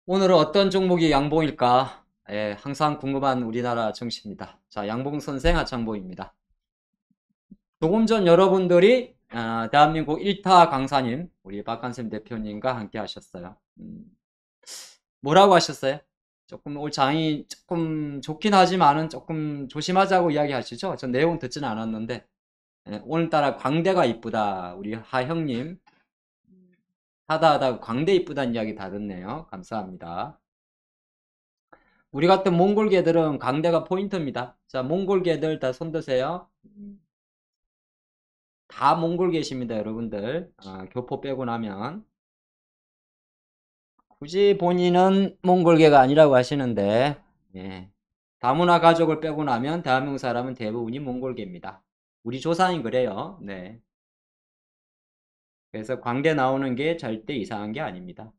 오늘은 어떤 종목이 양봉일까? 예, 항상 궁금한 우리나라 증시입니다. 자, 양봉 선생 하창봉입니다. 조금 전 여러분들이 대한민국 1타 강사님, 우리 박한샘 대표님과 함께 하셨어요. 뭐라고 하셨어요? 조금 올 장이 조금 좋긴 하지만은 조금 조심하자고 이야기하시죠? 전 내용 듣지는 않았는데 예, 오늘따라 광대가 이쁘다. 우리 하형님 하다 광대 이쁘다는 이야기 다 듣네요. 감사합니다. 우리 같은 몽골개들은 광대가 포인트입니다. 자, 몽골개들 다 손드세요. 다 몽골개십니다, 여러분들. 교포 빼고 나면. 굳이 본인은 몽골개가 아니라고 하시는데, 예. 다문화 가족을 빼고 나면 대한민국 사람은 대부분이 몽골개입니다. 우리 조상이 그래요. 네. 그래서 광대 나오는 게 절대 이상한 게 아닙니다.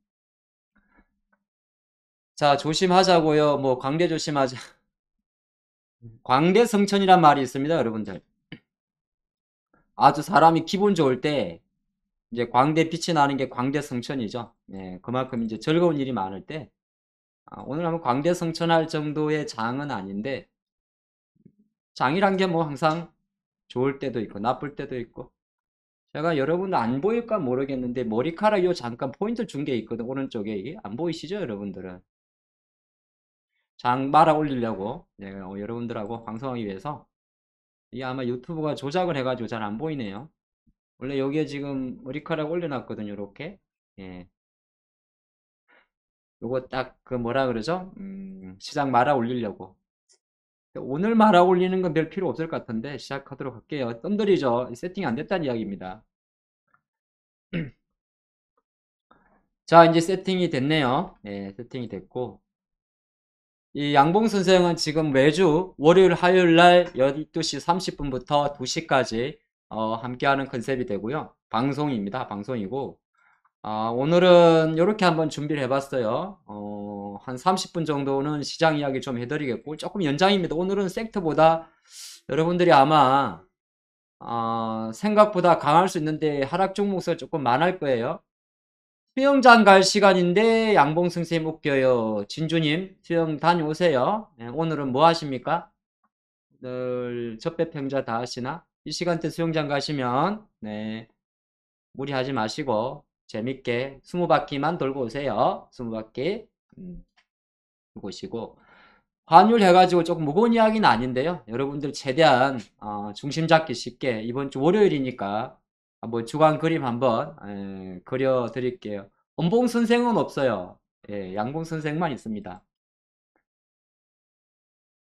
자, 조심하자고요. 뭐, 광대 조심하자. 광대성천이란 말이 있습니다, 여러분들. 아주 사람이 기분 좋을 때, 이제 광대 빛이 나는 게 광대 성천이죠. 예, 그만큼 이제 즐거운 일이 많을 때, 오늘 한번 광대 성천할 정도의 장은 아닌데, 장이란 게 뭐 항상 좋을 때도 있고, 나쁠 때도 있고, 제가 여러분 안 보일까 모르겠는데, 머리카락 요 잠깐 포인트 준 게 있거든, 오른쪽에. 안 보이시죠, 여러분들은? 장 말아 올리려고, 예, 여러분들하고 방송하기 위해서, 이게 아마 유튜브가 조작을 해가지고 잘 안 보이네요. 원래 여기에 지금 머리카락 올려놨거든요, 이렇게. 예. 요거 딱 그 뭐라 그러죠? 시장 말아 올리려고. 오늘 말아 올리는 건 별 필요 없을 것 같은데 시작하도록 할게요. 뜸들이죠. 세팅이 안 됐다는 이야기입니다. 자, 이제 세팅이 됐네요. 예, 세팅이 됐고. 이 양봉 선생은 지금 매주 월요일, 화요일 날 12시 30분부터 2시까지 함께하는 컨셉이 되고요. 방송입니다. 방송이고. 오늘은 이렇게 한번 준비를 해봤어요. 한 30분 정도는 시장 이야기 좀 해드리겠고, 조금 연장입니다. 오늘은 섹터보다 여러분들이 아마, 생각보다 강할 수 있는데 하락 종목수가 조금 많을 거예요. 수영장 갈 시간인데 양봉 선생님 웃겨요. 진주님, 수영 다녀오세요. 네, 오늘은 뭐 하십니까? 늘 접배평자 다 하시나? 이 시간대 수영장 가시면, 네, 무리하지 마시고 재밌게 20바퀴만 돌고 오세요. 20바퀴 돌고 오시고 환율 해가지고 조금 무거운 이야기는 아닌데요. 여러분들 최대한 중심 잡기 쉽게 이번 주 월요일이니까 한번 주간 그림 한번 그려 드릴게요. 엄봉 선생은 없어요. 예, 양봉 선생만 있습니다.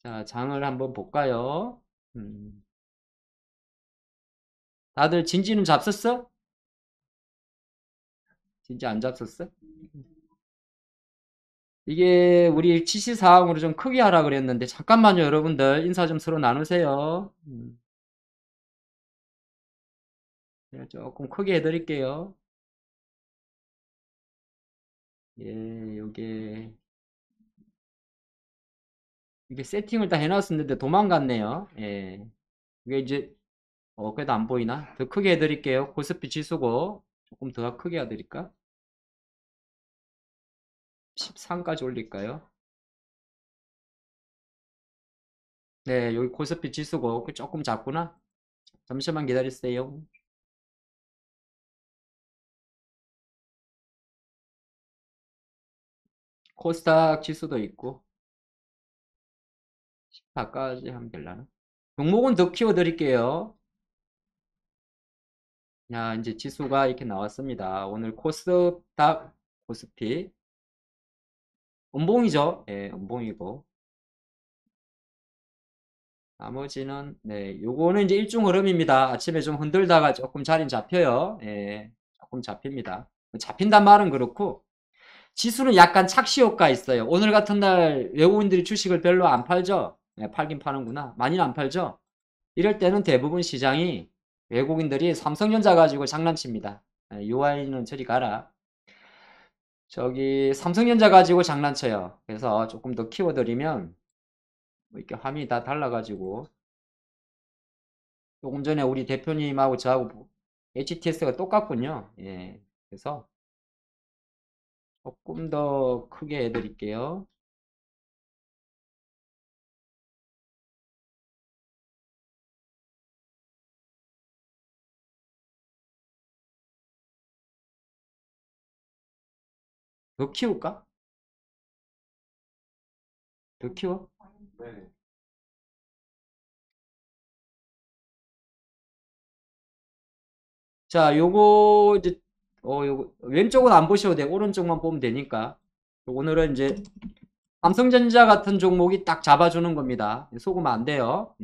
자, 장을 한번 볼까요? 음, 다들 진지는 잡섰어? 진지 안 잡섰어? 이게 우리 지시사항으로 좀 크게 하라 그랬는데 잠깐만요, 여러분들 인사 좀 서로 나누세요. 제가 조금 크게 해드릴게요. 예, 이게 세팅을 다 해놨었는데 도망갔네요. 예, 이게 이제 그래도 안 보이나? 더 크게 해드릴게요. 코스피 지수고 조금 더 크게 해드릴까? 13까지 올릴까요? 네, 여기 코스피 지수고 조금 작구나. 잠시만 기다리세요. 코스닥 지수도 있고 14까지 하면 되려나? 종목은 더 키워드릴게요. 야, 이제 지수가 이렇게 나왔습니다. 오늘 코스닥, 코스피, 음봉이죠. 예, 음봉이고. 나머지는, 네, 요거는 이제 일중 흐름입니다. 아침에 좀 흔들다가 조금 자리 잡혀요. 예, 조금 잡힙니다. 잡힌단 말은 그렇고, 지수는 약간 착시 효과 있어요. 오늘 같은 날 외국인들이 주식을 별로 안 팔죠. 예, 팔긴 파는구나. 많이는 안 팔죠. 이럴 때는 대부분 시장이 외국인들이 삼성전자 가지고 장난칩니다. UI는 저리 가라. 저기 삼성전자 가지고 장난쳐요. 그래서 조금 더 키워드리면 뭐 이렇게 화면이 다 달라가지고 조금 전에 우리 대표님하고 저하고 HTS가 똑같군요. 예. 그래서 조금 더 크게 해드릴게요. 더 키울까? 더 키워? 네. 자, 요거 이제 요거 왼쪽은 안 보셔도 돼. 오른쪽만 보면 되니까. 오늘은 이제 삼성전자 같은 종목이 딱 잡아주는 겁니다. 속으면 안 돼요.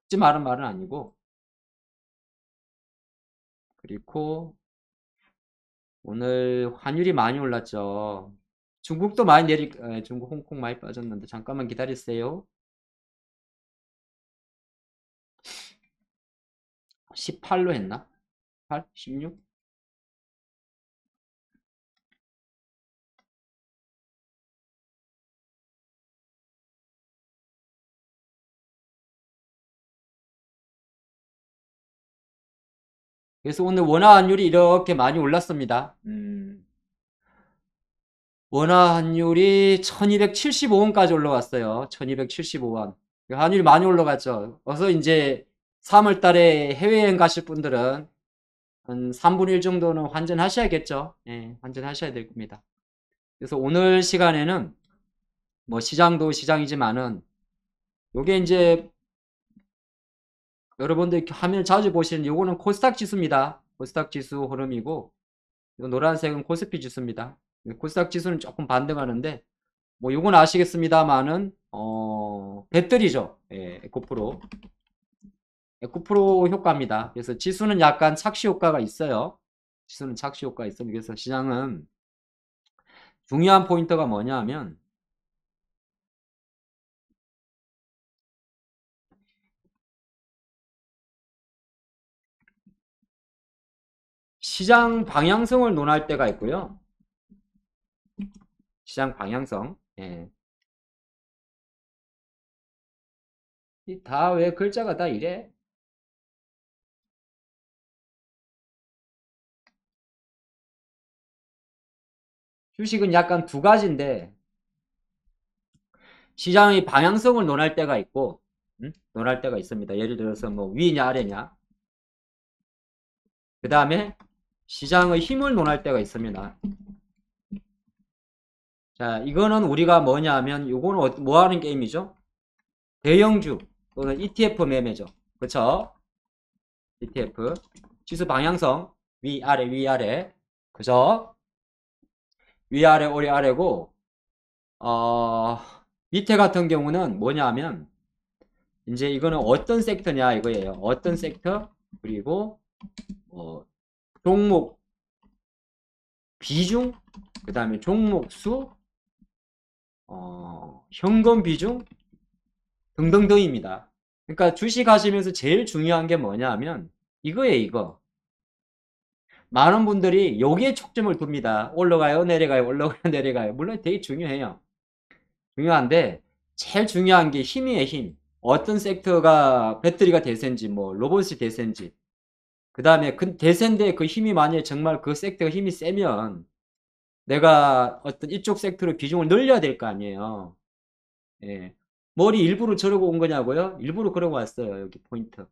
지 말은 말은 아니고. 그리고 오늘 환율이 많이 올랐죠. 중국도 많이 중국, 홍콩 많이 빠졌는데 잠깐만 기다리세요. 18로 했나? 8? 16? 그래서 오늘 원화 환율이 이렇게 많이 올랐습니다. 원화 환율이 1275원까지 올라갔어요. 1275원. 환율이 많이 올라갔죠. 그래서 이제 3월 달에 해외여행 가실 분들은 한 3분의 1 정도는 환전하셔야겠죠. 예, 환전하셔야 될 겁니다. 그래서 오늘 시간에는 뭐 시장도 시장이지만은 요게 이제 여러분들 화면 자주 보시는 요거는 코스닥 지수입니다. 코스닥 지수 흐름이고 요 노란색은 코스피 지수입니다. 코스닥 지수는 조금 반등하는데 뭐 요건 아시겠습니다만은 배터리죠. 예, 에코프로 효과입니다. 그래서 지수는 약간 착시 효과가 있어요. 지수는 착시 효과가 있습니다. 그래서 시장은 중요한 포인트가 뭐냐면 시장 방향성을 논할 때가 있고요. 시장 방향성. 예. 다 왜 글자가 다 이래? 주식은 약간 두 가지인데 시장의 방향성을 논할 때가 있고 논할 때가 있습니다. 예를 들어서 뭐 위냐 아래냐. 그 다음에 시장의 힘을 논할 때가 있습니다. 자, 이거는 우리가 뭐냐 하면 이거는 뭐 하는 게임이죠? 대형주 또는 ETF 매매죠. 그쵸? ETF 지수 방향성 위아래 위아래 그죠? 위아래 오리아래고 밑에 같은 경우는 뭐냐 하면 이제 이거는 어떤 섹터냐 이거예요. 어떤 섹터 그리고 종목 비중 그 다음에 종목 수 현금 비중 등등등입니다. 그러니까 주식 하시면서 제일 중요한 게 뭐냐 하면 이거예요. 이거 많은 분들이 여기에 초점을 둡니다. 올라가요 내려가요 올라가요 내려가요. 물론 되게 중요해요. 중요한데 제일 중요한 게 힘이에요. 힘. 어떤 섹터가 배터리가 대세인지 뭐 로봇이 대세인지 그 다음에 그 대세인데 그 힘이 만약에 정말 그 섹터가 힘이 세면 내가 어떤 이쪽 섹터로 비중을 늘려야 될 거 아니에요. 예. 머리 일부러 저러고 온 거냐고요? 일부러 그러고 왔어요. 여기 포인트.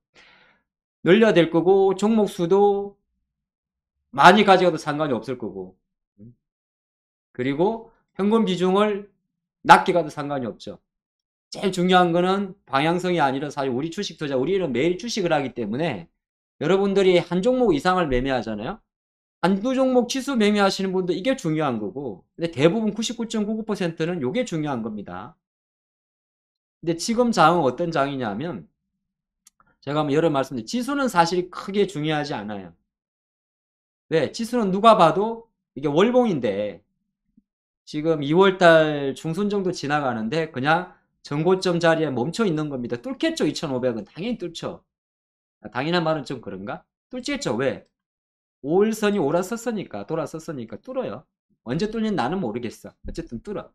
늘려야 될 거고 종목 수도 많이 가져가도 상관이 없을 거고 그리고 현금 비중을 낮게 가도 상관이 없죠. 제일 중요한 거는 방향성이 아니라 사실 우리 주식 투자 우리는 매일 주식을 하기 때문에 여러분들이 한 종목 이상을 매매하잖아요. 한두 종목 치수 매매하시는 분도 이게 중요한 거고 근데 대부분 99.99%는 이게 중요한 겁니다. 근데 지금 장은 어떤 장이냐면 제가 한번 여러 말씀드린 지수는 사실 크게 중요하지 않아요. 왜? 지수는 누가 봐도 이게 월봉인데 지금 2월달 중순 정도 지나가는데 그냥 전고점 자리에 멈춰 있는 겁니다. 뚫겠죠 2,500은 당연히 뚫죠. 당연한 말은 좀 그런가? 뚫겠죠. 왜? 5일선이 돌아섰으니까 뚫어요. 언제 뚫는 나는 모르겠어. 어쨌든 뚫어.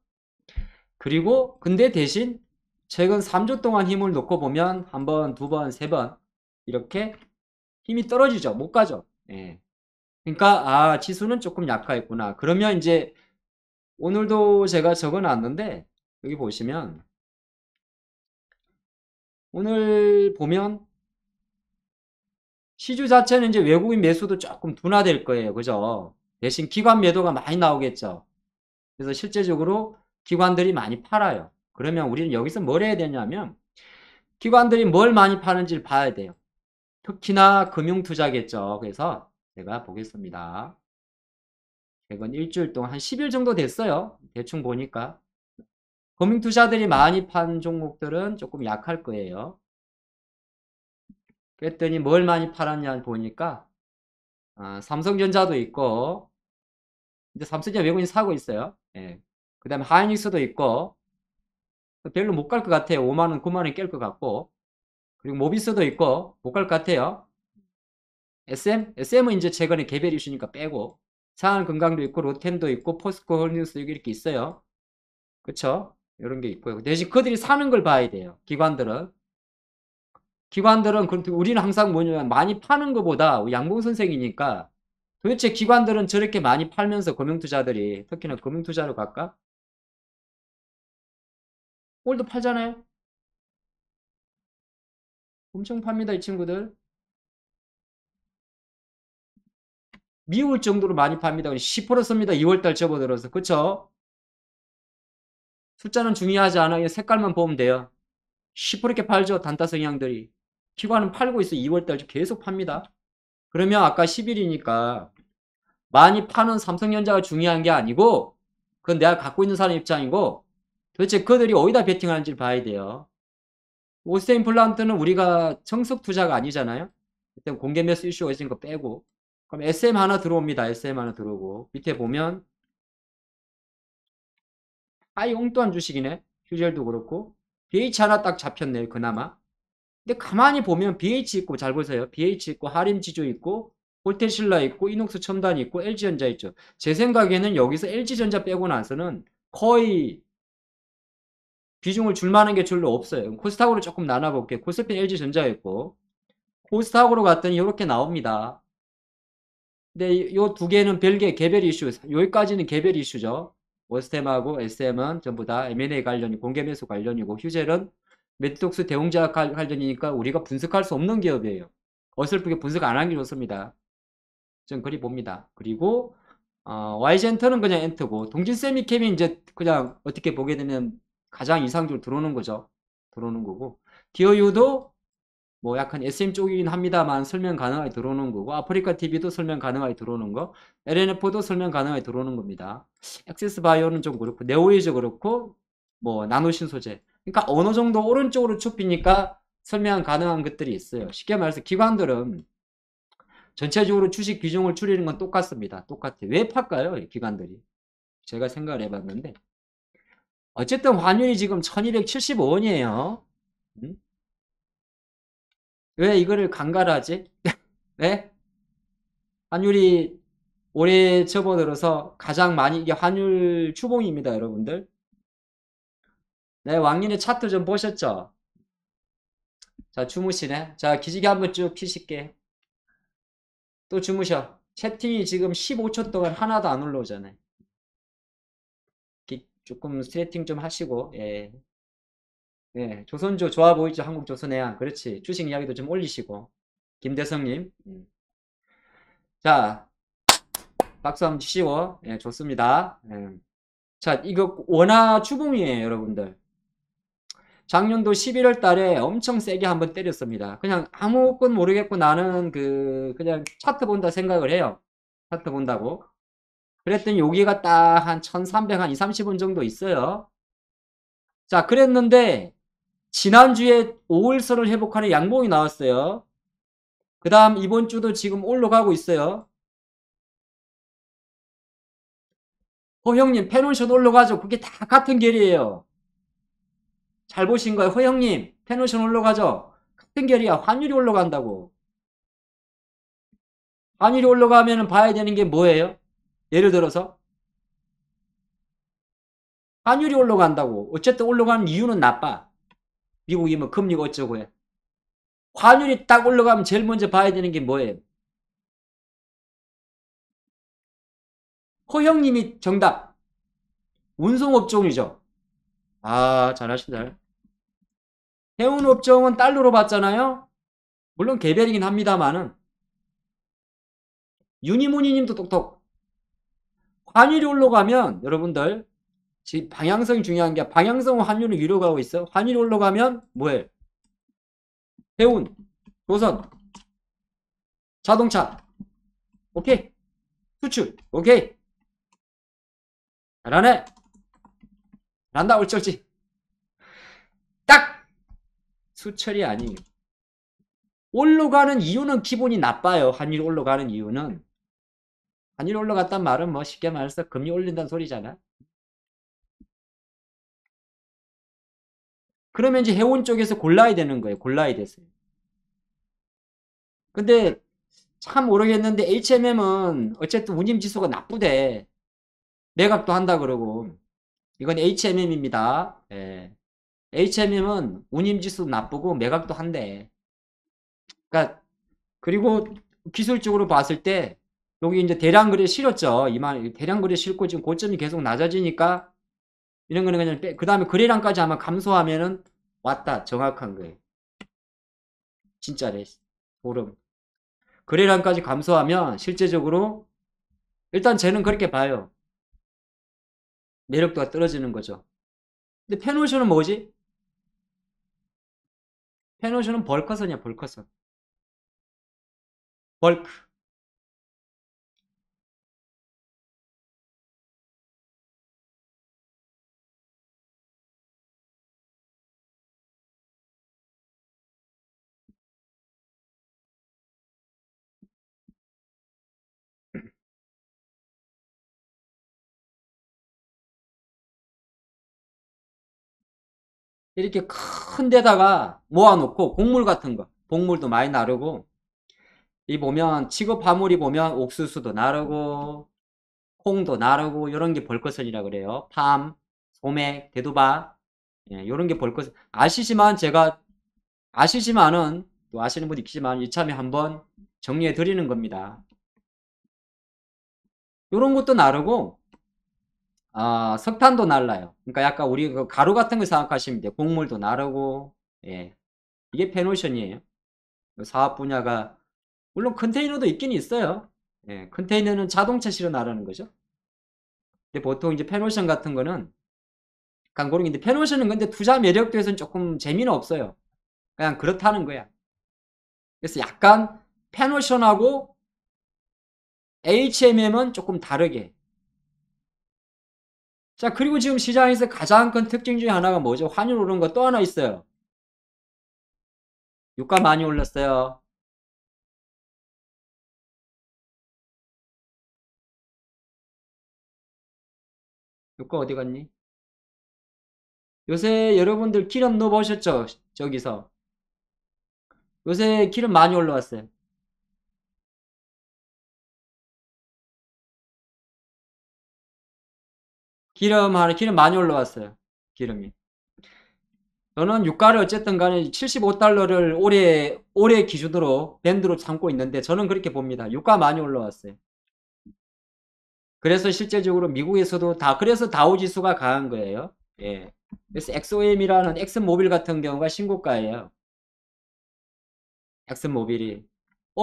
그리고 근데 대신 최근 3주 동안 힘을 놓고 보면 한 번, 두 번, 세 번 이렇게 힘이 떨어지죠. 못 가죠. 예. 그러니까 지수는 조금 약화했구나. 그러면 이제 오늘도 제가 적어놨는데 여기 보시면 오늘 보면 시주 자체는 이제 외국인 매수도 조금 둔화될 거예요. 그죠? 대신 기관 매도가 많이 나오겠죠. 그래서 실제적으로 기관들이 많이 팔아요. 그러면 우리는 여기서 뭘 해야 되냐면 기관들이 뭘 많이 파는지를 봐야 돼요. 특히나 금융투자겠죠. 그래서 제가 보겠습니다. 최근 일주일 동안 한 10일 정도 됐어요. 대충 보니까. 금융투자들이 많이 판 종목들은 조금 약할 거예요. 그랬더니 뭘 많이 팔았냐 보니까 삼성전자도 있고 이제 삼성전자 외국인이 사고 있어요. 예. 그 다음에 하이닉스도 있고 별로 못 갈 것 같아요. 5만원 9만원 깰 것 같고 그리고 모비스도 있고 못 갈 것 같아요. SM은 이제 최근에 개별 이슈니까 빼고 상한건강도 있고 롯템도 있고 포스코 홀딩스도 이렇게 있어요. 그쵸? 이런 게 있고요. 대신 그들이 사는 걸 봐야 돼요. 기관들은 우리는 항상 뭐냐면 많이 파는 것보다 양봉 선생이니까 도대체 기관들은 저렇게 많이 팔면서 금융투자들이 특히나 금융투자로 갈까? 오늘도 팔잖아요. 엄청 팝니다 이 친구들. 미울 정도로 많이 팝니다. 10% 씁니다. 2월달 접어들어서. 그쵸? 숫자는 중요하지 않아요. 색깔만 보면 돼요. 10% 이렇게 팔죠. 단타 성향들이. 기관은 팔고 있어. 2월달 계속 팝니다. 그러면 아까 10일이니까 많이 파는 삼성전자가 중요한 게 아니고 그건 내가 갖고 있는 사람 입장이고 도대체 그들이 어디다 베팅하는지를 봐야 돼요. 오스테인 플란트는 우리가 정석 투자가 아니잖아요. 일단 공개 매수 이슈가 있으니까 빼고 그럼 SM 하나 들어옵니다. SM 하나 들어오고 밑에 보면 아이 엉뚱한 주식이네. 휴젤도 그렇고 BH 하나 딱 잡혔네. 그나마. 근데 가만히 보면 BH 있고 잘 보세요. BH 있고 하림지주 있고 홀텐실라 있고 이녹스 첨단 있고 LG전자 있죠. 제 생각에는 여기서 LG전자 빼고 나서는 거의 비중을 줄 만한 게 별로 없어요. 코스닥으로 조금 나눠볼게요. 코스피 LG전자 있고 코스닥으로 갔더니 이렇게 나옵니다. 근데 이 두 개는 별개 개별 이슈. 여기까지는 개별 이슈죠. 워스템하고 SM은 전부 다 M&A 관련이 공개 매수 관련이고 휴젤은 메트독스 대웅제약 관련이니까 우리가 분석할 수 없는 기업이에요. 어설프게 분석 안 하는 게 좋습니다. 전 그리 봅니다. 그리고 와이젠터는 그냥 엔트고 동진세미캠이 이제 그냥 어떻게 보게 되면 가장 이상적으로 들어오는 거죠. 들어오는 거고 디어유도 뭐 약간 SM 쪽이긴 합니다만 설명 가능하게 들어오는 거고 아프리카 TV도 설명 가능하게 들어오는 거 LNF도 설명 가능하게 들어오는 겁니다. 액세스 바이오는 좀 그렇고 네오웨이즈 그렇고 뭐 나노신소재 그러니까 어느 정도 오른쪽으로 좁히니까 설명 가능한 것들이 있어요. 쉽게 말해서 기관들은 전체적으로 주식 비중을 줄이는 건 똑같습니다. 똑같아요. 왜 팔까요? 기관들이. 제가 생각을 해봤는데 어쨌든 환율이 지금 1275원이에요. 왜 이거를 강갈하지? 네? 환율이 올해 접어들어서 가장 많이 이게 환율 추봉입니다, 여러분들. 네, 왕년의 차트 좀 보셨죠? 자, 주무시네. 자, 기지개 한번 쭉 피실게. 또 주무셔. 채팅이 지금 15초 동안 하나도 안 올라오잖아요. 조금 스트레칭 좀 하시고, 예. 예, 조선조 좋아 보이죠? 한국조선해양. 그렇지. 주식 이야기도 좀 올리시고. 김대성님. 자, 박수 한번 치시고. 예, 좋습니다. 예. 자, 이거 원화 추봉이에요, 여러분들. 작년도 11월 달에 엄청 세게 한번 때렸습니다. 그냥 아무것도 모르겠고 나는 그냥 차트 본다 생각을 해요. 차트 본다고. 그랬더니 여기가 딱 한 1300, 한 2, 30원 정도 있어요. 자, 그랬는데 지난주에 5일선을 회복하는 양봉이 나왔어요. 그 다음 이번 주도 지금 올라가고 있어요. 형님, 페논션 올라가죠. 그게 다 같은 결이에요. 잘 보신 거예요. 형님, 페논션 올라가죠. 같은 결이야. 환율이 올라간다고. 환율이 올라가면 봐야 되는 게 뭐예요? 예를 들어서 환율이 올라간다고. 어쨌든 올라가는 이유는 나빠. 미국이 뭐 금리가 어쩌고 해. 환율이 딱 올라가면 제일 먼저 봐야 되는 게 뭐예요? 호형님이 정답. 운송업종이죠. 아, 잘하신다. 해운업종은 달러로 받잖아요. 물론 개별이긴 합니다만은. 유니모니님도 똑똑. 환율이 올라가면 여러분들 지금 방향성이 중요한 게 방향성 환율을 위로 가고 있어. 환율이 올라가면 뭐해? 해운, 조선, 자동차. 오케이. 수출. 오케이. 잘하네. 잘한다. 옳지. 딱! 수철이 아니에요. 올라가는 이유는 기분이 나빠요. 환율이 올라가는 이유는. 환율이 올라갔단 말은 뭐 쉽게 말해서 금리 올린다는 소리잖아. 그러면 이제 해운 쪽에서 골라야 되는 거예요. 골라야 됐어요. 근데 참 모르겠는데 HMM은 어쨌든 운임지수가 나쁘대. 매각도 한다 그러고. 이건 HMM입니다. 예. HMM은 운임지수 나쁘고 매각도 한대. 그러니까 그리고 기술적으로 봤을 때 여기 이제 대량 거래 실었죠. 이만 대량 거래 실고 지금 고점이 계속 낮아지니까 이런 거는 그냥 그 다음에 거래량까지 아마 감소하면은 왔다. 정확한 거예요. 진짜래. 소름. 거래량까지 감소하면 실제적으로 일단 쟤는 그렇게 봐요. 매력도가 떨어지는 거죠. 근데 페노션은 뭐지? 페노션은 벌커선이야. 벌커선. 벌크. 이렇게 큰 데다가 모아놓고 곡물 같은 거 곡물도 많이 나르고 이 보면 취급화물이 보면 옥수수도 나르고 콩도 나르고 이런 게 벌거선이라 그래요. 팜, 소맥, 대두바 이런 게 벌거선. 아시지만은 또 아시는 분이 있지만 이참에 한번 정리해 드리는 겁니다. 이런 것도 나르고 석탄도 날라요. 그러니까 약간 우리 그 가루 같은 거 생각하시면 돼요. 곡물도 나르고 예. 이게 페노션이에요. 사업 분야가 물론 컨테이너도 있긴 있어요. 예, 컨테이너는 자동차 실어 나르는 거죠. 근데 보통 이제 페노션 같은 거는 강고르인데 페노션은 근데 투자 매력도에서는 조금 재미는 없어요. 그냥 그렇다는 거야. 그래서 약간 페노션하고 HMM은 조금 다르게. 자, 그리고 지금 시장에서 가장 큰 특징 중에 하나가 뭐죠? 환율 오른 거 또 하나 있어요. 유가 많이 올랐어요. 유가 어디 갔니? 요새 여러분들 기름 넣어보셨죠? 저기서. 요새 기름 많이 올라왔어요. 기름 많이 올라왔어요. 기름이. 저는 유가를 어쨌든 간에 75달러를 올해 기준으로 밴드로 삼고 있는데 저는 그렇게 봅니다. 유가 많이 올라왔어요. 그래서 실제적으로 미국에서도 그래서 다우지수가 강한 거예요. 예. 그래서 XOM이라는 엑슨모빌 같은 경우가 신고가예요. 엑슨모빌이.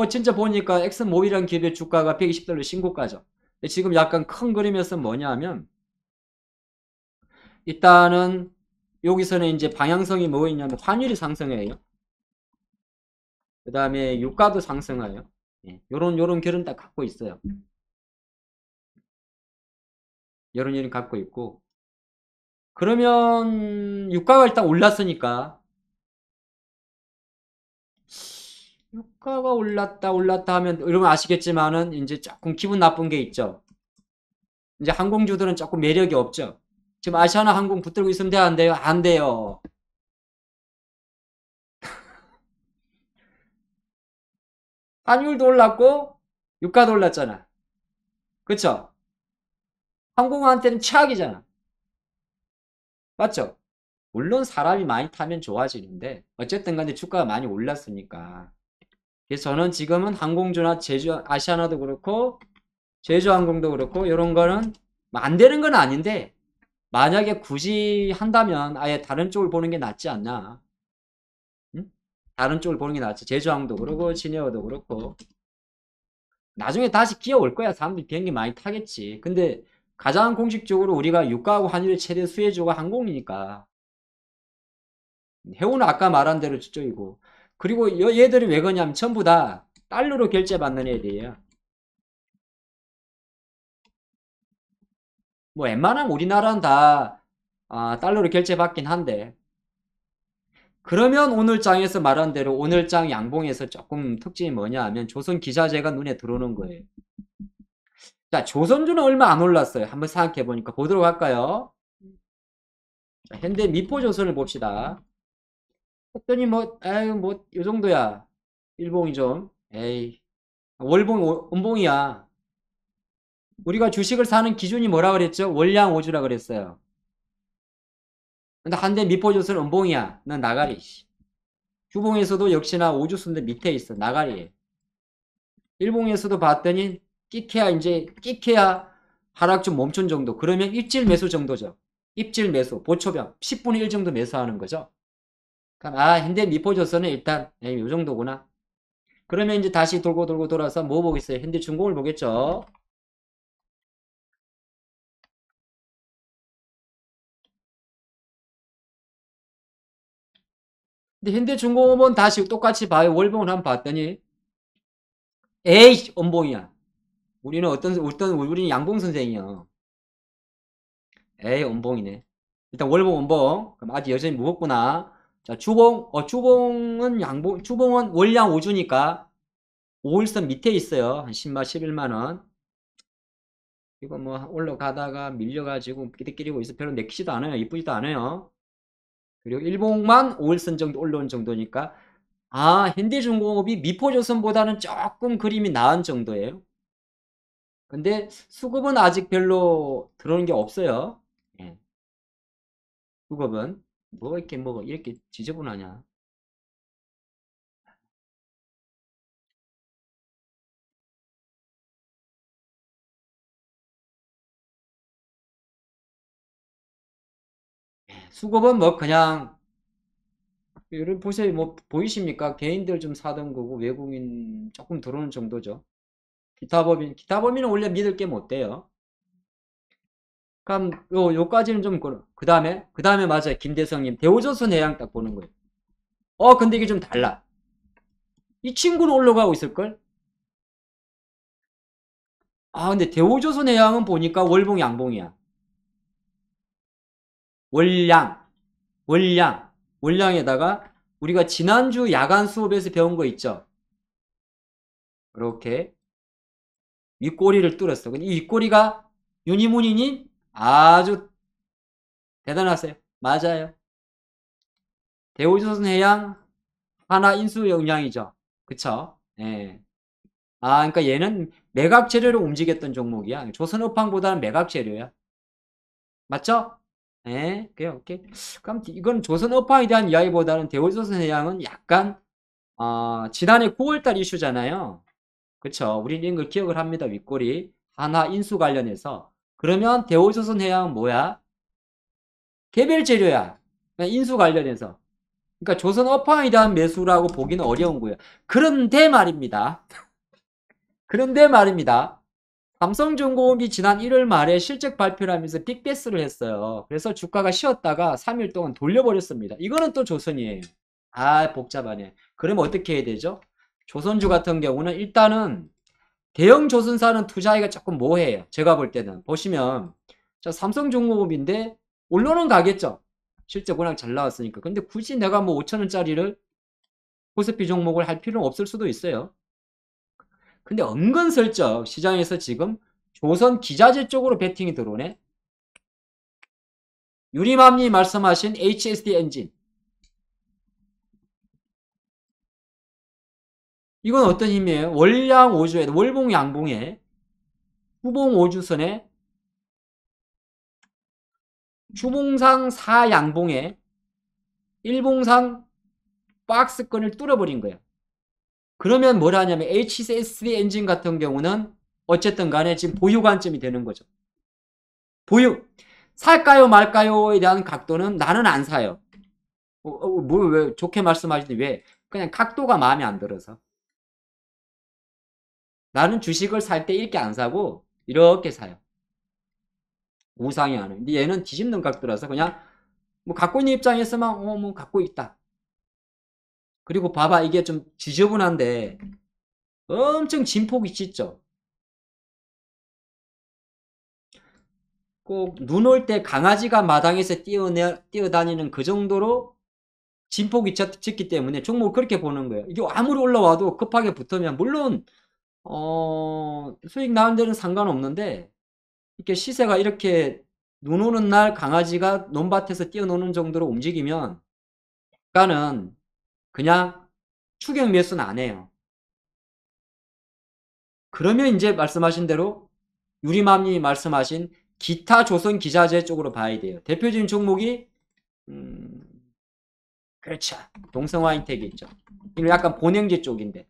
진짜 보니까 엑슨모빌이라는 기업의 주가가 120달러 신고가죠. 근데 지금 약간 큰 그림에서 뭐냐 하면 일단은 여기서는 이제 방향성이 뭐 있냐면 환율이 상승해요. 그 다음에 유가도 상승해요. 예, 요런 결은 딱 갖고 있어요. 요런 결은 갖고 있고. 그러면 유가가 일단 올랐으니까 유가가 올랐다 하면 여러분 아시겠지만은 이제 조금 기분 나쁜 게 있죠. 이제 항공주들은 조금 매력이 없죠. 지금 아시아나 항공 붙들고 있으면 안 돼요? 안 돼요. 환율도 올랐고 유가도 올랐잖아. 그쵸? 항공한테는 최악이잖아. 맞죠? 물론 사람이 많이 타면 좋아지는데 어쨌든 간에 주가가 많이 올랐으니까. 그래서 저는 지금은 항공주나 제주 아시아나도 그렇고 제주항공도 그렇고 이런 거는 뭐 안 되는 건 아닌데 만약에 굳이 한다면 아예 다른 쪽을 보는 게 낫지 않나. 응? 다른 쪽을 보는 게 낫지. 제주항도 그렇고 진에어도 그렇고 나중에 다시 기어올 거야. 사람들이 비행기 많이 타겠지. 근데 가장 공식적으로 우리가 유가하고 환율의 최대 수혜주가 항공이니까 해운은 아까 말한 대로 저쪽이고 그리고 얘들이 왜 그러냐면 전부 다 달러로 결제받는 애들이에요. 뭐 웬만하면 우리나라는 다 달러로 결제받긴 한데 그러면 오늘 장에서 말한 대로 오늘 장 양봉에서 조금 특징이 뭐냐 하면 조선 기자재가 눈에 들어오는 거예요. 자, 조선주는 얼마 안 올랐어요. 한번 생각해 보니까 보도록 할까요? 자, 현대 미포조선을 봅시다. 했더니 뭐, 에이, 뭐, 요 정도야. 일봉이 좀, 에이, 원봉이야. 우리가 주식을 사는 기준이 뭐라 그랬죠? 월량 오주라 그랬어요. 근데 한대 미포조선 원봉이야. 넌 나가리. 주봉에서도 역시나 오주순대 밑에 있어. 나가리. 일봉에서도 봤더니 끼케야 하락 좀 멈춘 정도. 그러면 입질 매수 정도죠. 입질 매수, 보초병 10분의 1 정도 매수하는 거죠. 그럼 현대 미포조선은 일단 이 정도구나. 그러면 이제 다시 돌고 돌아서 뭐 보겠어요? 현대중공을 보겠죠. 근데 현대중공업은 다시 똑같이 봐요. 월봉을 한번 봤더니 에이 엄봉이야. 우리는 양봉 선생이야. 에이 엄봉이네. 일단 월봉 엄봉. 그럼 아직 여전히 무겁구나. 자 주봉은 월량 5주니까 5일선 밑에 있어요. 한 10만 11만원. 이거 뭐 올라가다가 밀려가지고 끼리끼리고 있어. 별로 내키지도 않아요. 이쁘지도 않아요. 그리고 일봉만 5일선 정도 올라온 정도니까 현대중공업이 미포조선보다는 조금 그림이 나은 정도예요. 근데 수급은 아직 별로 들어오는 게 없어요. 예. 수급은 이렇게 지저분하냐. 수급은 뭐 그냥 여러분 보세요. 뭐 보이십니까? 개인들 좀 사던 거고 외국인 조금 들어오는 정도죠. 기타 법인은 원래 믿을 게 못 돼요. 그럼 요까지는 좀 그 다음에 맞아요. 김대성님 대우조선 해양 딱 보는 거예요. 근데 이게 좀 달라. 이 친구는 올라가고 있을걸? 근데 대우조선 해양은 보니까 월봉 양봉이야. 월량 월량 월량에다가 우리가 지난주 야간 수업에서 배운 거 있죠. 이렇게 윗꼬리를 뚫었어. 근데 이 윗꼬리가 유니문이니 아주 대단하세요. 맞아요. 대우조선 해양 하나 인수 영향이죠. 그쵸? 예. 그러니까 얘는 매각 재료로 움직였던 종목이야. 조선업황보다는 매각 재료야. 맞죠? 예, 오케이. 그럼 이건 조선업황에 대한 이야기보다는 대우조선 해양은 약간 지난해 9월달 이슈잖아요. 그쵸? 우리는 이걸 기억을 합니다. 윗골이 하나 인수 관련해서. 그러면 대우조선 해양은 뭐야? 개별 재료야. 인수 관련해서. 그러니까 조선업황에 대한 매수라고 보기는 어려운 거예요. 그런데 말입니다. 삼성중공업이 지난 1월 말에 실적 발표를 하면서 빅베스를 했어요. 그래서 주가가 쉬었다가 3일 동안 돌려버렸습니다. 이거는 또 조선이에요. 복잡하네. 그러면 어떻게 해야 되죠? 조선주 같은 경우는 일단은 대형 조선사는 투자하기가 조금 모호해요. 제가 볼 때는. 보시면 삼성중공업인데 올라는 가겠죠. 실적 워낙 잘 나왔으니까. 근데 굳이 내가 뭐 5천원짜리를 코스피 종목을 할 필요는 없을 수도 있어요. 근데 은근슬쩍 시장에서 지금 조선 기자재 쪽으로 베팅이 들어오네. 유리맘님 말씀하신 HSD 엔진. 이건 어떤 힘이에요? 월량 5주에 월봉 양봉에 후봉 5주선에 주봉상 4양봉에 일봉상 박스권을 뚫어버린 거예요. 그러면 뭘 하냐면 HSD 엔진 같은 경우는 어쨌든 간에 지금 보유 관점이 되는 거죠. 보유. 살까요 말까요에 대한 각도는 나는 안 사요. 왜 좋게 말씀하시니 왜? 그냥 각도가 마음에 안 들어서. 나는 주식을 살 때 이렇게 안 사고 이렇게 사요. 우상향하는. 근데 얘는 뒤집는 각도라서 그냥 뭐 갖고 있는 입장에서만 뭐 갖고 있다. 그리고 봐봐 이게 좀 지저분한데 엄청 진폭이 짙죠. 꼭 눈 올 때 강아지가 마당에서 뛰어다니는 그 정도로 진폭이 짙기 때문에 종목을 그렇게 보는 거예요. 이게 아무리 올라와도 급하게 붙으면 물론 수익 나는 데는 상관없는데 이렇게 시세가 이렇게 눈 오는 날 강아지가 논밭에서 뛰어노는 정도로 움직이면 약간은 그냥 추격 매수는 안 해요. 그러면 이제 말씀하신 대로 유리맘님이 말씀하신 기타 조선 기자재 쪽으로 봐야 돼요. 대표적인 종목이 그렇죠. 동성화인텍이 있죠. 이거 약간 본행지 쪽인데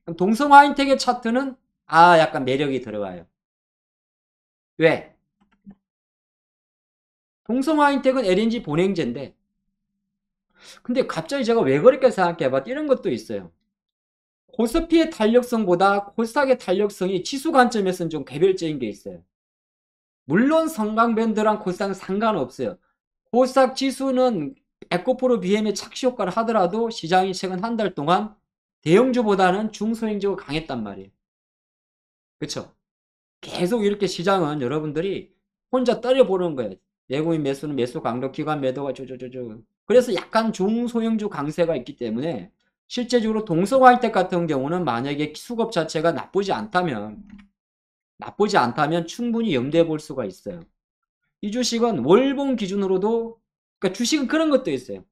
그럼 동성화인텍의 차트는 약간 매력이 들어와요. 왜? 동성화인텍은 LNG 본행제인데 근데 갑자기 제가 왜 그렇게 생각해봐 이런 것도 있어요. 코스피의 탄력성보다 코스닥의 탄력성이 지수 관점에서는 좀 개별적인 게 있어요. 물론 성강밴드랑 코스닥은 상관없어요. 코스닥 지수는 에코프로 BM의 착시 효과를 하더라도 시장이 최근 한 달 동안 대형주보다는 중소형주가 강했단 말이에요. 그쵸? 계속 이렇게 시장은 여러분들이 혼자 떨어보는 거예요. 외국인 매수는 매수 강도, 기관 매도가 쪼쪼쪼쪼. 그래서 약간 중소형주 강세가 있기 때문에 실제적으로 동성화이텍 같은 경우는 만약에 수급 자체가 나쁘지 않다면 충분히 염두에 볼 수가 있어요. 이 주식은 월봉 기준으로도 그러니까 주식은 그런 것도 있어요.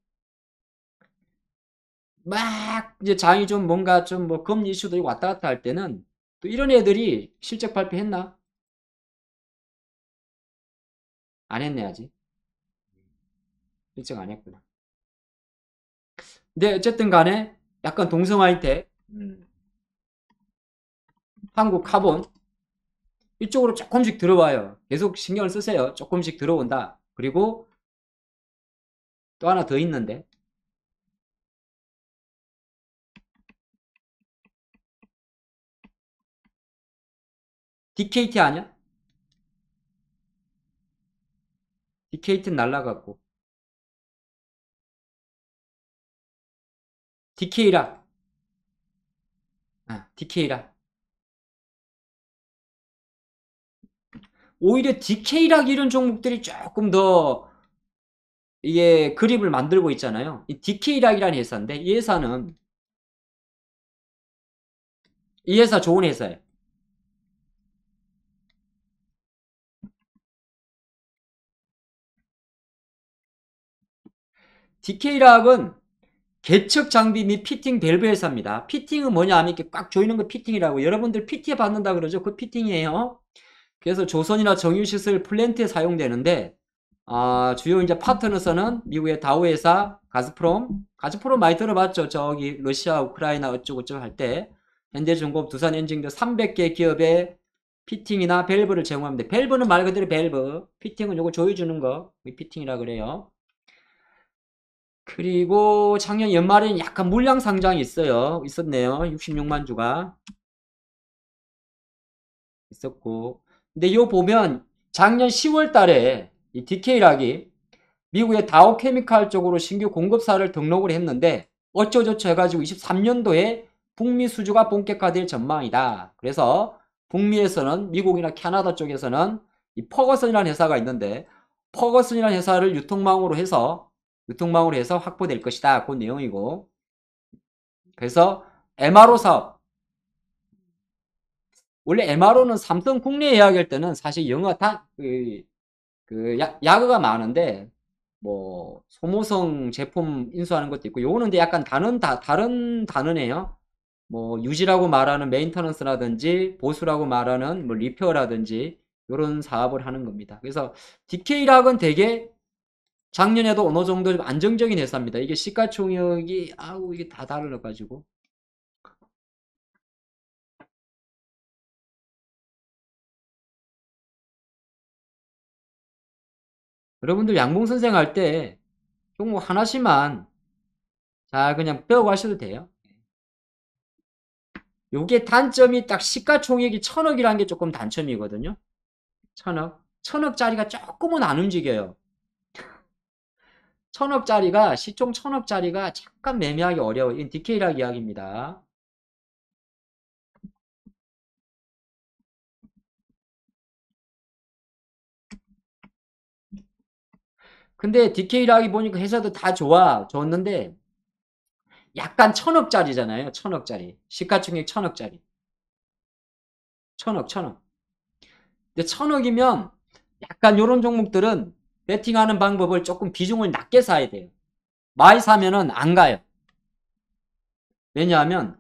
막 이제 장이 좀 뭔가 좀 뭐 금리 이슈도 왔다 갔다 할 때는 또 이런 애들이 실적 발표했나? 안 했네 아직. 실적 안 했구나. 근데 어쨌든 간에 약간 동성화이텍 한국 카본 이쪽으로 조금씩 들어와요. 계속 신경을 쓰세요. 조금씩 들어온다. 그리고 또 하나 더 있는데 DKT 아니야? DKT는 날라갔고 DK라 DK라 오히려 DK락 이런 종목들이 조금 더 이게 그립을 만들고 있잖아요. 이 DK락이라는 회사인데 이 회사 좋은 회사예요. DK락은 개척 장비 및 피팅 밸브 회사입니다. 피팅은 뭐냐 하면 이렇게 꽉 조이는 거 피팅이라고 여러분들 PT 받는다 그러죠. 그 피팅이에요. 그래서 조선이나 정유시설 플랜트에 사용되는데 주요 이제 파트너서는 미국의 다우 회사, 가즈프롬 많이 들어봤죠. 저기 러시아, 우크라이나 어쩌고저쩌고 할 때 현대중공업, 두산엔진 등 300개 기업의 피팅이나 밸브를 제공합니다. 밸브는 말 그대로 밸브, 피팅은 요거 조여주는 거, 피팅이라 그래요. 그리고 작년 연말에는 약간 물량 상장이 있었네요. 66만 주가 있었고. 근데 요 보면 작년 10월 달에 이 DK락이 미국의 다우케미칼 쪽으로 신규 공급사를 등록을 했는데 어쩌고저쩌고 해가지고 23년도에 북미 수주가 본격화될 전망이다. 그래서 북미에서는 미국이나 캐나다 쪽에서는 이 퍼거슨이라는 회사가 있는데 퍼거슨이라는 회사를 유통망으로 해서 확보될 것이다. 그 내용이고 그래서 MRO 사업 원래 MRO는 삼성 국내 이야기할 때는 사실 영어 야그가 많은데 뭐 소모성 제품 인수하는 것도 있고 요거는 근데 약간 다른 단어네요. 뭐 유지라고 말하는 메인터넌스라든지 보수라고 말하는 뭐 리페어라든지 요런 사업을 하는 겁니다. 그래서 DK락은 되게 작년에도 어느 정도 좀 안정적인 회사입니다. 이게 시가총액이 이게 다 달라가지고 여러분들 양봉 선생 할 때 종목 하나씩만 잘 그냥 배워가셔도 돼요. 요게 단점이 딱 시가총액이 1000억이라는 게 조금 단점이거든요. 1000억. 1000억짜리가 조금은 안 움직여요. 1000억짜리가, 시총 1000억짜리가 잠깐 매매하기 어려워요. 이건 디케이락 이야기입니다. 근데 디케이락이 보니까 회사도 다 좋았는데, 약간 1000억짜리잖아요. 1000억짜리. 시가총액 1000억짜리. 1000억, 1000억. 근데 1000억이면 약간 요런 종목들은 베팅하는 방법을 조금 비중을 낮게 사야 돼요. 많이 사면은 안 가요. 왜냐하면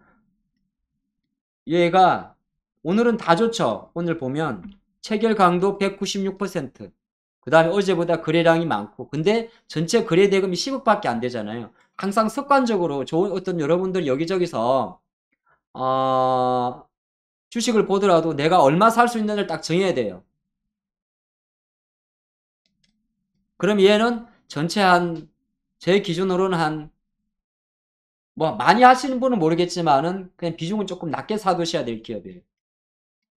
얘가 오늘은 다 좋죠. 오늘 보면 체결 강도 196%. 그 다음에 어제보다 거래량이 많고, 근데 전체 거래 대금이 10억밖에 안 되잖아요. 항상 습관적으로 좋은 어떤 여러분들 여기저기서 주식을 보더라도 내가 얼마 살 수 있는지를 딱 정해야 돼요. 그럼 얘는 전체 제 기준으로는 뭐 많이 하시는 분은 모르겠지만은 그냥 비중은 조금 낮게 사두셔야 될 기업이에요.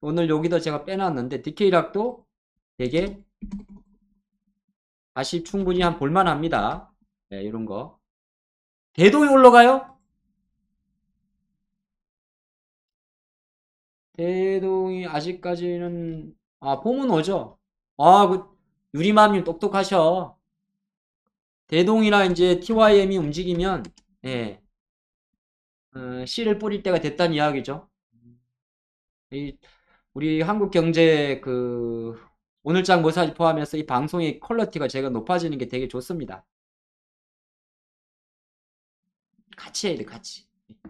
오늘 여기도 제가 빼놨는데 디케이락도 되게 다시 충분히 볼만합니다. 네, 이런 거. 대동이 올라가요? 대동이 아직까지는 봄은 오죠. 그 유리맘님 똑똑하셔. 대동이나 이제 TYM이 움직이면 예, 씨를 뿌릴 때가 됐다는 이야기죠. 우리 한국 경제 오늘장 모사지 포함해서 이 방송의 퀄리티가 제가 높아지는 게 되게 좋습니다. 같이 해야 돼, 같이.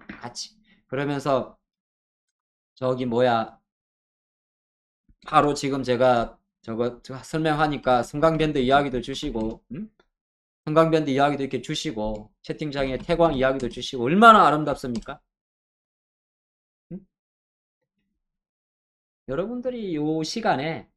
같이. 그러면서 저기 뭐야, 바로 지금 제가 저거 설명하니까 성강밴드 이야기도 주시고, 성강밴드 이야기도 이렇게 주시고, 채팅창에 태광 이야기도 주시고, 얼마나 아름답습니까? 여러분들이 요 시간에,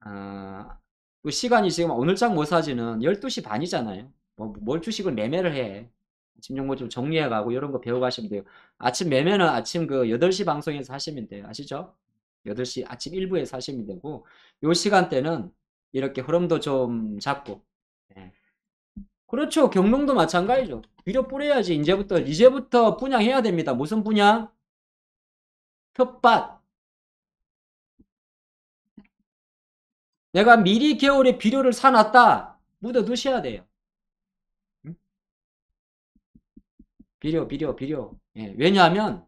요 시간이 지금 오늘장 모사지는 12시 반이잖아요. 뭘 주식을 매매를 해. 아침 정보 좀 정리해가고 이런 거 배워가시면 돼요. 아침 매매는 아침 8시 방송에서 하시면 돼요. 아시죠? 8시 아침 1부에서 하시면 되고 요 시간대는 이렇게 흐름도 좀 잡고 예. 그렇죠. 경농도 마찬가지죠. 비료 뿌려야지. 이제부터 분양해야 됩니다. 무슨 분양? 텃밭. 내가 미리 겨울에 비료를 사놨다. 묻어 두셔야 돼요. 응? 비료. 예, 왜냐하면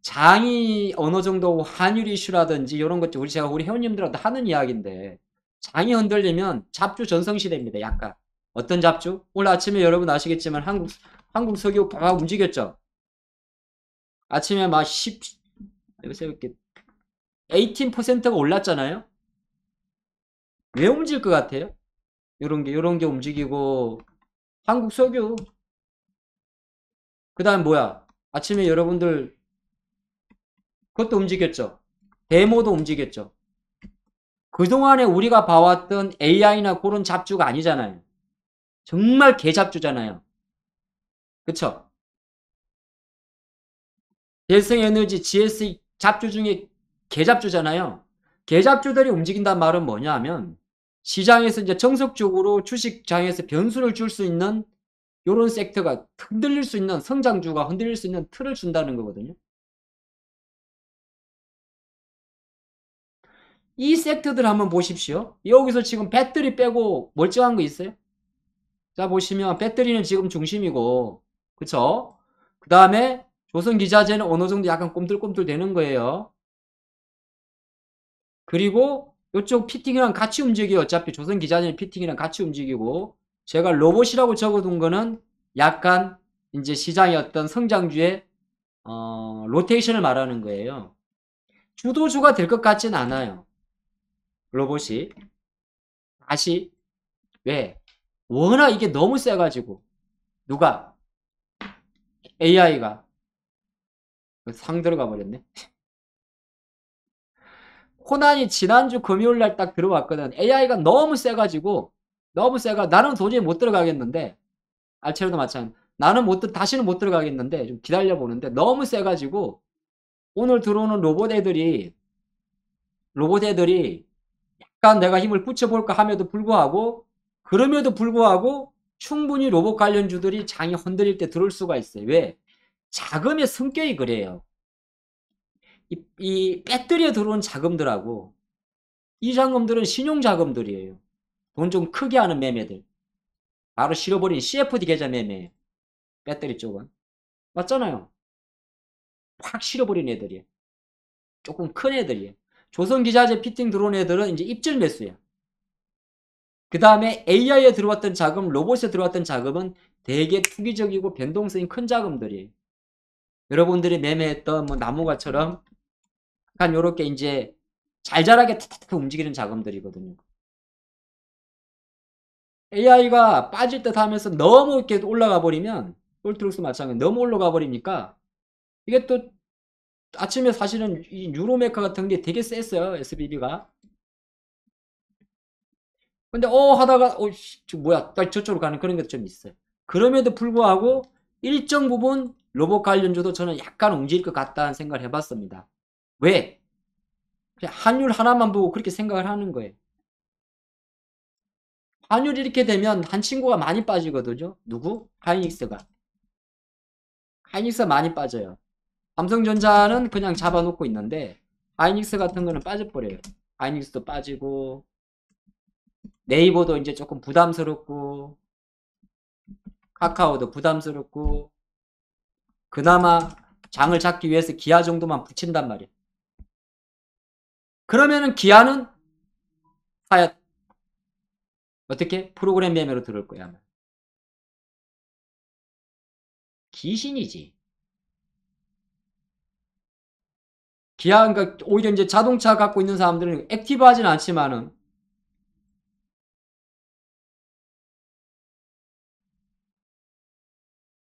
장이 어느 정도 환율 이슈라든지 이런 것들 제가 우리 회원님들한테 하는 이야기인데 장이 흔들리면 잡주 전성시대입니다. 약간 어떤 잡주? 오늘 아침에 여러분 아시겠지만 한국 석유 막 움직였죠. 아침에 막 여기서 이렇게 18%가 올랐잖아요. 왜 움직일 것 같아요? 요런 게 움직이고 한국 석유 그다음 뭐야? 아침에 여러분들 그것도 움직였죠. 데모도 움직였죠. 그동안에 우리가 봐왔던 AI나 그런 잡주가 아니잖아요. 정말 개잡주잖아요. 그쵸? 대성에너지, GS 잡주 중에 개잡주잖아요. 개잡주들이 움직인단 말은 뭐냐 하면 시장에서 이제 정석적으로 주식장에서 변수를 줄 수 있는 요런 섹터가 흔들릴 수 있는 성장주가 흔들릴 수 있는 틀을 준다는 거거든요. 이 섹터들 한번 보십시오. 여기서 지금 배터리 빼고 멀쩡한 거 있어요? 자 보시면 배터리는 지금 중심이고 그쵸? 그 다음에 조선기자재는 어느 정도 약간 꼼틀꼼틀 되는 거예요. 그리고 이쪽 피팅이랑 같이 움직여요. 어차피 조선기자재는 피팅이랑 같이 움직이고 제가 로봇이라고 적어둔 거는 약간 이제 시장의 어떤 성장주의 로테이션을 말하는 거예요. 주도주가 될 것 같진 않아요. 로봇이. 다시 왜? 워낙 이게 너무 세가지고 누가? AI가 상 들어가 버렸네. 코난이 지난주 금요일날 딱 들어왔거든. AI가 너무 세가지고 너무 세가 나는 도저히 못 들어가겠는데 알체로도 마찬가지. 나는 다시는 못 들어가겠는데 좀 기다려 보는데 너무 세가지고 오늘 들어오는 로봇 애들이 약간 내가 힘을 붙여볼까 함에도 불구하고 그럼에도 불구하고 충분히 로봇 관련주들이 장이 흔들릴 때 들어올 수가 있어요. 왜? 자금의 성격이 그래요. 이 배터리에 들어온 자금들하고 이 자금들은 신용자금들이에요. 돈 좀 크게 하는 매매들. 바로 실어버린 CFD 계좌 매매예요. 배터리 쪽은. 맞잖아요. 확 실어버린 애들이에요. 조금 큰 애들이에요. 조선기자재 피팅 들어온 애들은 이제 입질 매수예요. 그 다음에 AI에 들어왔던 자금, 로봇에 들어왔던 자금은 되게 투기적이고 변동성이 큰 자금들이에요. 여러분들이 매매했던 뭐 나무가처럼 약간 요렇게 이제 잘 자라게 탁탁 움직이는 자금들이거든요. AI가 빠질 듯 하면서 너무 이렇게 올라가 버리면 폴트룩스 마찬가지 너무 올라가 버리니까 이게 또 아침에 사실은 이 유로메카 같은 게 되게 셌어요. SBB가. 근데 하다가 뭐야 저쪽으로 가는 그런 게 좀 있어요. 그럼에도 불구하고 일정 부분 로봇 관련주도 저는 약간 움직일 것 같다는 생각을 해봤습니다. 왜? 그냥 환율 하나만 보고 그렇게 생각을 하는 거예요. 환율이 이렇게 되면 한 친구가 많이 빠지거든요. 누구? 하이닉스가. 하이닉스가 많이 빠져요. 삼성전자는 그냥 잡아놓고 있는데 하이닉스 같은 거는 빠져버려요. 하이닉스도 빠지고 네이버도 이제 조금 부담스럽고 카카오도 부담스럽고 그나마 장을 잡기 위해서 기아 정도만 붙인단 말이에요. 그러면은 기아는 사야 어떻게? 프로그램 매매로 들어올 거야 아마. 귀신이지. 기아 그러니까 오히려 이제 자동차 갖고 있는 사람들은 액티브하진 않지만은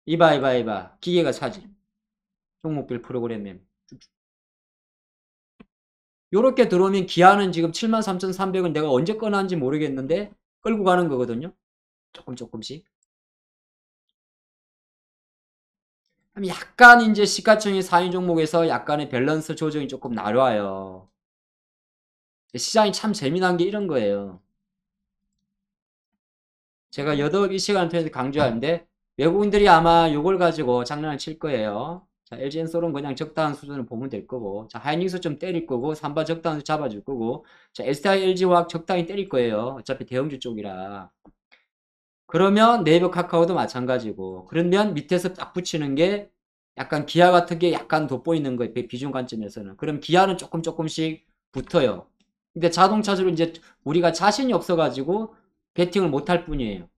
이봐 기계가 사지. 종목별 프로그램 매매. 요렇게 들어오면 기아는 지금 73,300은 내가 언제 꺼놨는지 모르겠는데 끌고 가는 거거든요. 조금씩. 약간 이제 시가총액 상위 종목에서 약간의 밸런스 조정이 조금 나와요. 시장이 참 재미난 게 이런 거예요. 제가 여덟 이 시간 통해서 강조하는데 외국인들이 아마 요걸 가지고 장난을 칠 거예요. 자, LG엔솔은 그냥 적당한 수준을 보면 될 거고, 자, 하이닉스 좀 때릴 거고, 삼바 적당한 수 잡아줄 거고, 자, SDI, LG화학 적당히 때릴 거예요. 어차피 대형주 쪽이라. 그러면 네이버 카카오도 마찬가지고, 그러면 밑에서 딱 붙이는 게 약간 기아 같은 게 약간 돋보이는 거예요. 비중 관점에서는. 그럼 기아는 조금씩 붙어요. 근데 자동차주로 이제 우리가 자신이 없어가지고 베팅을 못할 뿐이에요.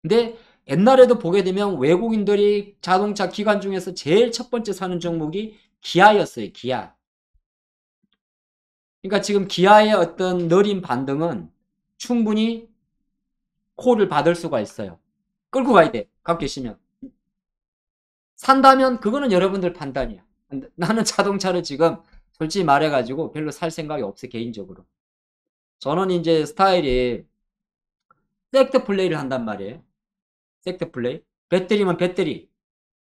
근데 옛날에도 보게 되면 외국인들이 자동차 기관 중에서 제일 첫 번째 사는 종목이 기아였어요. 기아. 그러니까 지금 기아의 어떤 느린 반등은 충분히 콜을 받을 수가 있어요. 끌고 가야 돼. 갖고 계시면. 산다면 그거는 여러분들 판단이야. 나는 자동차를 지금 솔직히 말해가지고 별로 살 생각이 없어 개인적으로. 저는 이제 스타일이 섹터 플레이를 한단 말이에요. 섹터 플레이. 배터리면 배터리.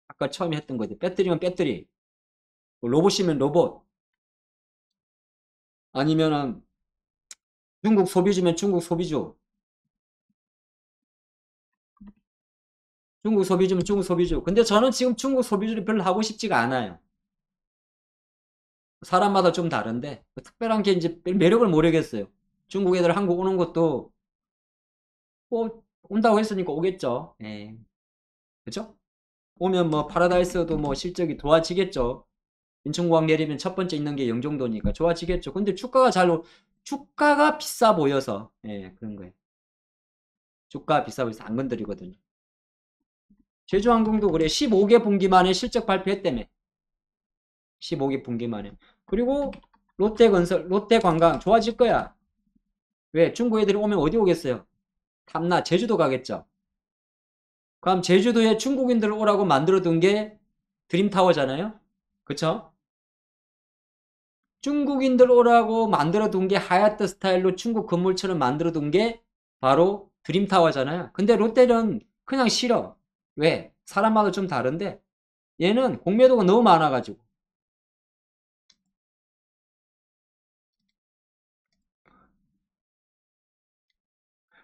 아까 처음에 했던 거지. 배터리면 배터리. 로봇이면 로봇. 아니면은 중국 소비주면 중국 소비주. 중국 소비주면 중국 소비주. 근데 저는 지금 중국 소비주를 별로 하고 싶지가 않아요. 사람마다 좀 다른데 특별한 게 이제 매력을 모르겠어요. 중국 애들 한국 오는 것도 뭐 온다고 했으니까 오겠죠. 예. 그죠? 오면 뭐 파라다이스도 뭐 실적이 좋아지겠죠. 인천공항 내리면 첫 번째 있는 게 영종도니까 좋아지겠죠. 근데 주가가 비싸 보여서 예, 그런 거예요. 주가 비싸 보여서 안 건드리거든요. 제주항공도 그래. 15개 분기 만에 실적 발표했다며. 15개 분기 만에. 그리고 롯데건설, 롯데관광 좋아질 거야. 왜? 중국 애들이 오면 어디 오겠어요? 탐나 제주도 가겠죠. 그럼 제주도에 중국인들 오라고 만들어둔 게 드림타워잖아요. 그쵸? 중국인들 오라고 만들어 둔 게 하얏트 스타일로 중국 건물처럼 만들어 둔 게 바로 드림타워잖아요. 근데 롯데는 그냥 싫어. 왜? 사람마다 좀 다른데 얘는 공매도가 너무 많아가지고.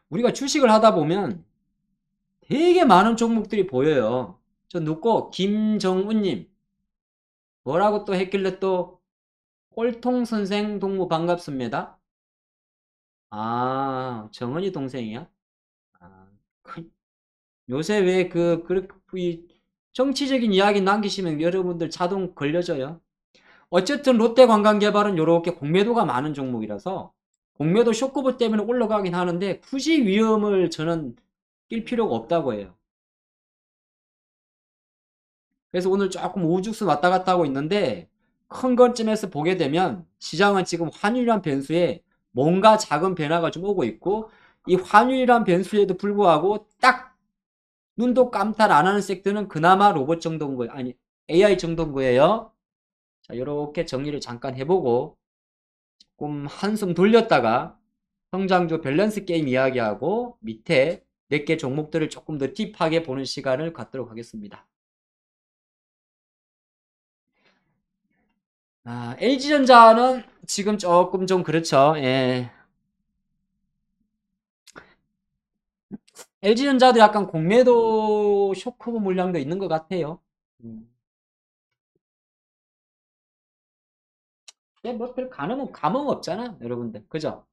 우리가 주식을 하다 보면 되게 많은 종목들이 보여요. 저 누구? 김정은님. 뭐라고 또 했길래 또 꼴통 선생 동무 반갑습니다. 아, 정은이 동생이야? 아, 요새 왜 이 정치적인 이야기 남기시면 여러분들 자동 걸려져요. 어쨌든 롯데관광개발은 이렇게 공매도가 많은 종목이라서 공매도 쇼크부 때문에 올라가긴 하는데 굳이 위험을 저는 낄 필요가 없다고 해요. 그래서 오늘 조금 우죽순 왔다 갔다 하고 있는데 큰 것쯤에서 보게 되면 시장은 지금 환율이란 변수에 뭔가 작은 변화가 좀 오고 있고 이 환율이란 변수에도 불구하고 딱 눈도 깜탈 안 하는 섹터는 그나마 로봇 정도인 거예요. 아니 AI 정도인 거예요. 자, 이렇게 정리를 잠깐 해보고 조금 한숨 돌렸다가 성장주 밸런스 게임 이야기하고 밑에 몇 개 종목들을 조금 더 딥하게 보는 시간을 갖도록 하겠습니다. 아, LG전자는 지금 조금 좀 그렇죠. 예. LG전자도 약간 공매도 쇼크 물량도 있는 것 같아요. 음. 근데 뭐별 감흥 없잖아, 여러분들. 그죠?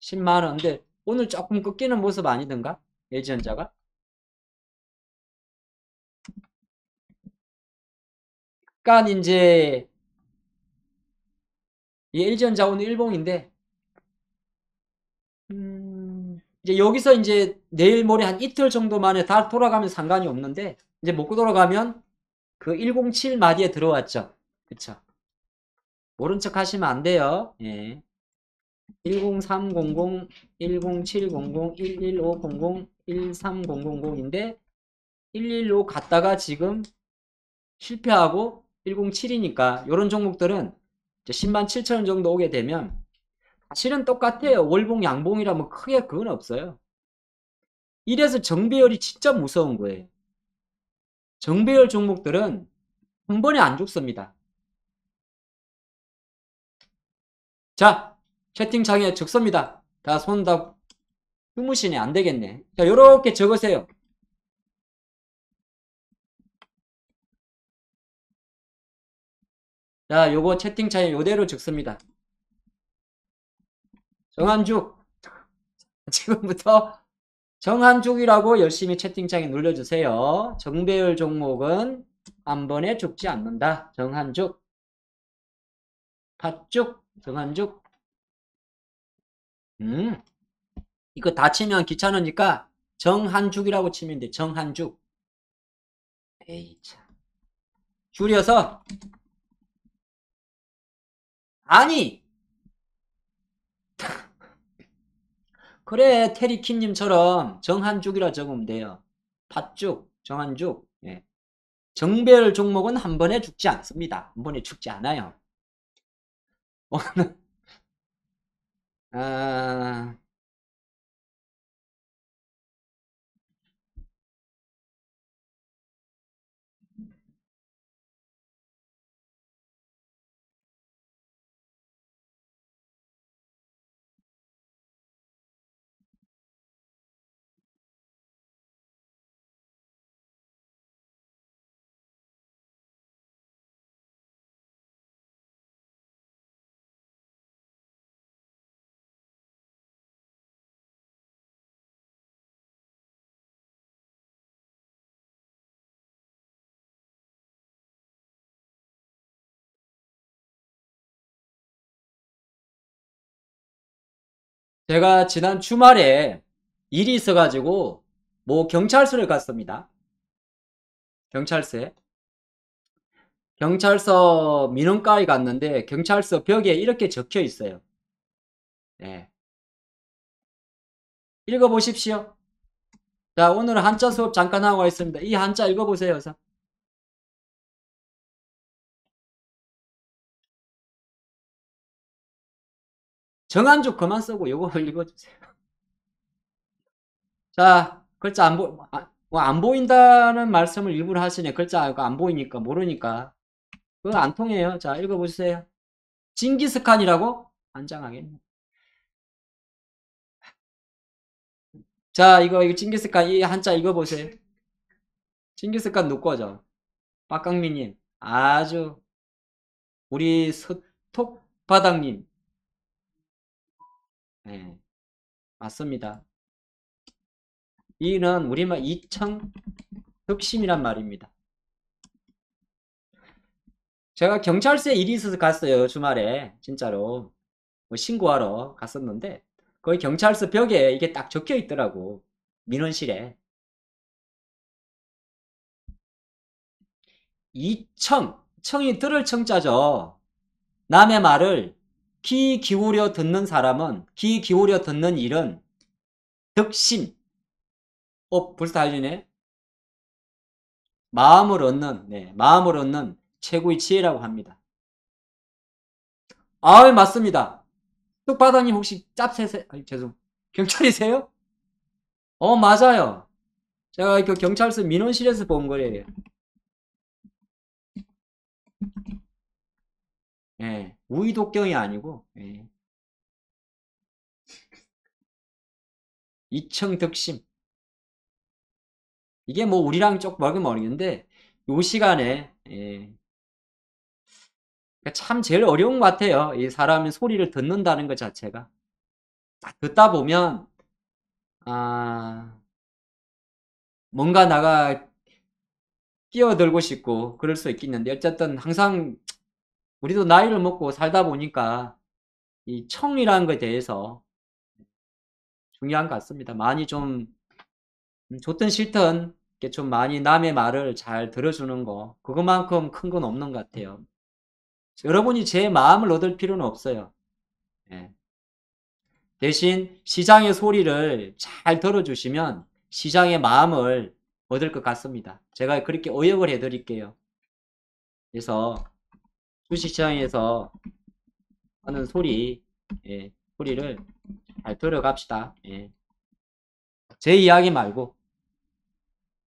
10만 원. 근데 오늘 조금 꺾이는 모습 아니던가? LG전자가? 그러니까 이제 이 LG전자 오늘 일봉인데 이제 여기서 이제 내일 모레 한 이틀 정도 만에 다 돌아가면 상관이 없는데 이제 못 돌아가면 그 107 마디에 들어왔죠. 그쵸? 모른 척 하시면 안 돼요. 예. 10300, 10700, 11500, 13000인데 115 갔다가 지금 실패하고 107이니까 이런 종목들은 이제 10만 7천 원 정도 오게 되면 사실은 똑같아요. 월봉 양봉이라면 크게 그건 없어요. 이래서 정배열이 진짜 무서운 거예요. 정배열 종목들은 한 번에 안 죽습니다. 자, 채팅창에 적습니다. 다 손 다 휴무시네. 안 되겠네. 자, 요렇게 적으세요. 자, 요거 채팅창에 요대로 적습니다. 정한죽. 지금부터 정한죽이라고 열심히 채팅창에 눌러주세요. 정배열 종목은 한 번에 죽지 않는다. 정한죽. 팥죽. 정한죽. 음. 이거 다 치면 귀찮으니까 정한죽이라고 치면 돼. 정한죽. 에이, 참. 줄여서 아니 그래 테리킴님처럼 정한죽이라 적으면 돼요. 팥죽 정한죽. 예. 정배열 종목은 한 번에 죽지 않습니다. 한 번에 죽지 않아요. 아, 제가 지난 주말에 일이 있어가지고 뭐 경찰서를 갔습니다. 경찰서에. 경찰서 민원과에 갔는데 경찰서 벽에 이렇게 적혀 있어요. 네. 읽어보십시오. 자, 오늘은 한자 수업 잠깐 하고 있습니다. 이 한자 읽어보세요. 정한주 그만 쓰고 요거 읽어주세요. 자, 글자 안 보인다는 말씀을 일부러 하시네. 글자 안 보이니까, 모르니까. 그거 안 통해요. 자, 읽어보세요. 징기스칸이라고? 환장하겠네. 자, 이거 징기스칸, 이 한자 읽어보세요. 징기스칸 누구 거죠? 박강민님. 아주, 우리 서톡바닥님. 네, 맞습니다. 이는 우리말 이청득심이란 말입니다. 제가 경찰서에 일이 있어서 갔어요. 주말에. 진짜로. 뭐 신고하러 갔었는데 거기 경찰서 벽에 이게 딱 적혀 있더라고. 민원실에. 청이 들을 청자죠. 남의 말을 귀 기울여 듣는 사람은, 귀 기울여 듣는 일은 득심. 벌써 다 해주네. 마음을 얻는 최고의 지혜라고 합니다. 맞습니다. 뚝바다님 혹시 짭새세, 죄송. 경찰이세요? 맞아요. 제가 그 경찰서 민원실에서 본 거예요. 예, 우의독경이 아니고, 예. 이청득심. 이게 뭐 우리랑 좀 멀긴 모르겠는데, 요 시간에, 예. 참 제일 어려운 것 같아요. 이 사람이 소리를 듣는다는 것 자체가. 듣다 보면, 뭔가 나가 끼어들고 싶고, 그럴 수 있겠는데, 어쨌든 항상 우리도 나이를 먹고 살다 보니까, 이 청이라는 것에 대해서 중요한 것 같습니다. 많이 좀, 좋든 싫든, 이렇게 좀 많이 남의 말을 잘 들어주는 거, 그것만큼 큰 건 없는 것 같아요. 여러분이 제 마음을 얻을 필요는 없어요. 예. 대신 시장의 소리를 잘 들어주시면 시장의 마음을 얻을 것 같습니다. 제가 그렇게 어역을 해드릴게요. 그래서 주식시장에서 하는 소리를 잘 들어갑시다. 예. 제 이야기 말고.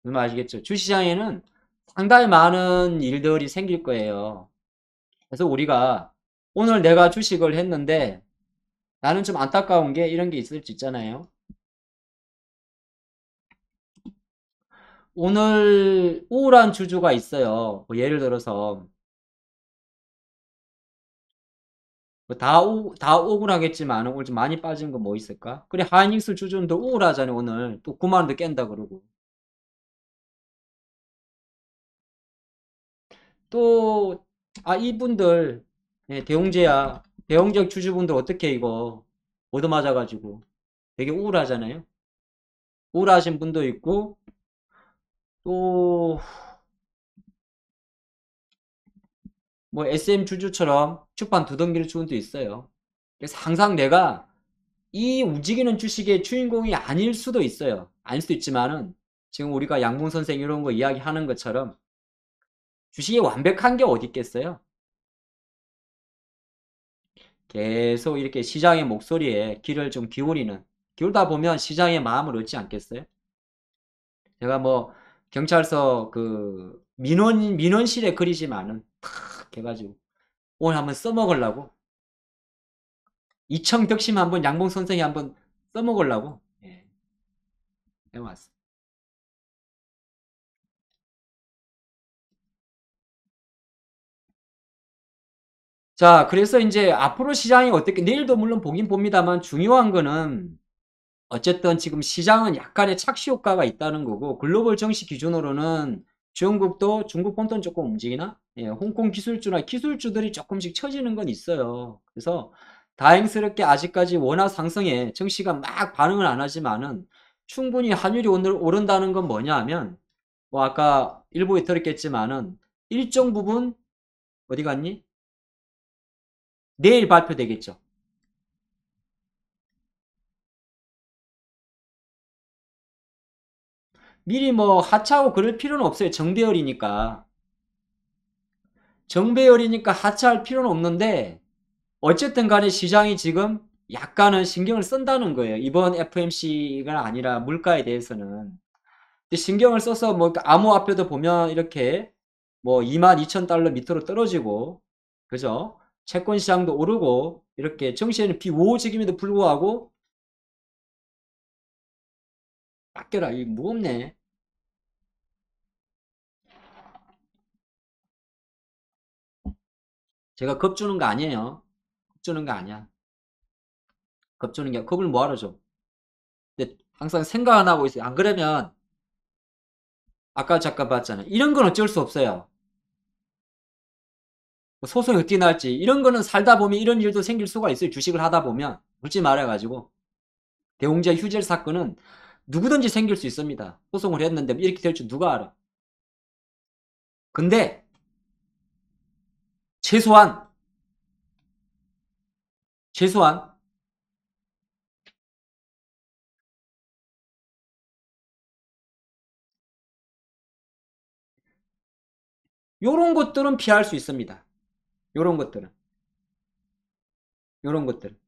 무슨 말 아시겠죠? 주식시장에는 상당히 많은 일들이 생길 거예요. 그래서 우리가 오늘 내가 주식을 했는데 나는 좀 안타까운 게 이런 게 있을 수 있잖아요. 오늘 우울한 주주가 있어요. 뭐 예를 들어서 다 억울하겠지만 오늘 좀 많이 빠진 거 뭐 있을까? 그래 하이닉스 주주도 우울하잖아요. 오늘 또 9만 원도 깬다 그러고 또 이분들 대웅제약 주주분들 어떻게 이거 얻어맞아가지고 되게 우울하잖아요. 우울하신 분도 있고 또 뭐 SM 주주처럼 주판 두 덩기를 주는 도 있어요. 그래서 항상 내가 이 움직이는 주식의 주인공이 아닐 수도 있어요. 아닐 수도 있지만은 지금 우리가 양봉 선생 이런 거 이야기하는 것처럼 주식이 완벽한 게 어디 있겠어요? 계속 이렇게 시장의 목소리에 귀를 좀 기울다 보면 시장의 마음을 얻지 않겠어요? 제가 뭐 경찰서 그 민원실에 그리지만은 탁 해가지고 오늘 한번 써먹으려고 이청득심 한번 양봉 선생이 한번 써먹으려고 해왔어. 자, 그래서 이제 앞으로 시장이 어떻게, 내일도 물론 보긴 봅니다만 중요한 거는 어쨌든 지금 시장은 약간의 착시 효과가 있다는 거고 글로벌 정시 기준으로는 중국 본토는 조금 움직이나? 예, 홍콩 기술주들이 조금씩 처지는 건 있어요. 그래서 다행스럽게 아직까지 원화 상승에 정시가 막 반응을 안 하지만은 충분히 환율이 오늘 오른다는 건 뭐냐 하면 뭐 아까 일부에 들었겠지만은 일정 부분 어디 갔니? 내일 발표되겠죠. 미리 뭐 하차하고 그럴 필요는 없어요. 정배열이니까 하차할 필요는 없는데 어쨌든 간에 시장이 지금 약간은 신경을 쓴다는 거예요. 이번 FMC가 아니라 물가에 대해서는. 근데 신경을 써서 뭐 암호화폐도 보면 이렇게 뭐 22,000달러 밑으로 떨어지고, 그죠? 채권 시장도 오르고, 이렇게 정시에는 비우호적임에도 불구하고, 닦여라. 이 무겁네. 제가 겁주는 거 아니에요. 겁주는 거 아니야. 겁주는 게, 겁을 뭐하러 줘. 근데 항상 생각 안 하고 있어요. 안 그러면, 아까 잠깐 봤잖아요. 이런 건 어쩔 수 없어요. 뭐 소송이 어떻게 날지. 이런 거는 살다 보면 이런 일도 생길 수가 있어요. 주식을 하다 보면. 묻지 말아가지고. 대웅제 휴젤 사건은 누구든지 생길 수 있습니다. 소송을 했는데 이렇게 될 줄 누가 알아. 근데, 최소한, 최소한, 요런 것들은 피할 수 있습니다. 요런 것들은. 요런 것들은.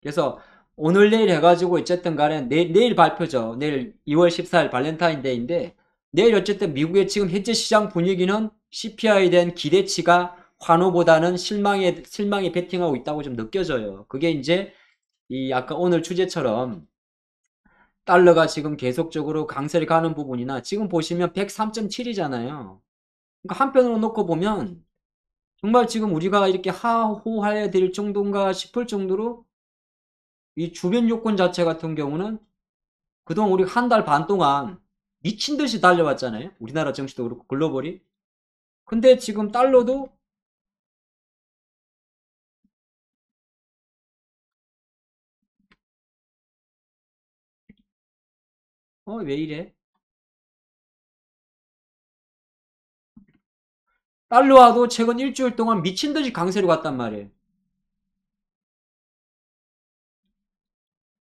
그래서 오늘 내일 해가지고 어쨌든 간에 내일 발표죠. 내일 2월 14일 발렌타인데이인데 내일 어쨌든 미국의 지금 현재 시장 분위기는 CPI에 대한 기대치가 환호보다는 실망에 베팅하고 있다고 좀 느껴져요. 그게 이제 이 아까 오늘 주제처럼 달러가 지금 계속적으로 강세를 가는 부분이나 지금 보시면 103.7이잖아요. 그러니까 한편으로 놓고 보면 정말 지금 우리가 이렇게 하호해야 될 정도인가 싶을 정도로 이 주변 요건 자체 같은 경우는 그동안 우리 한 달 반 동안 미친 듯이 달려왔잖아요. 우리나라 정치도 그렇고 글로벌이. 근데 지금 달러도 왜 이래? 달러와도 최근 일주일 동안 미친 듯이 강세로 갔단 말이에요.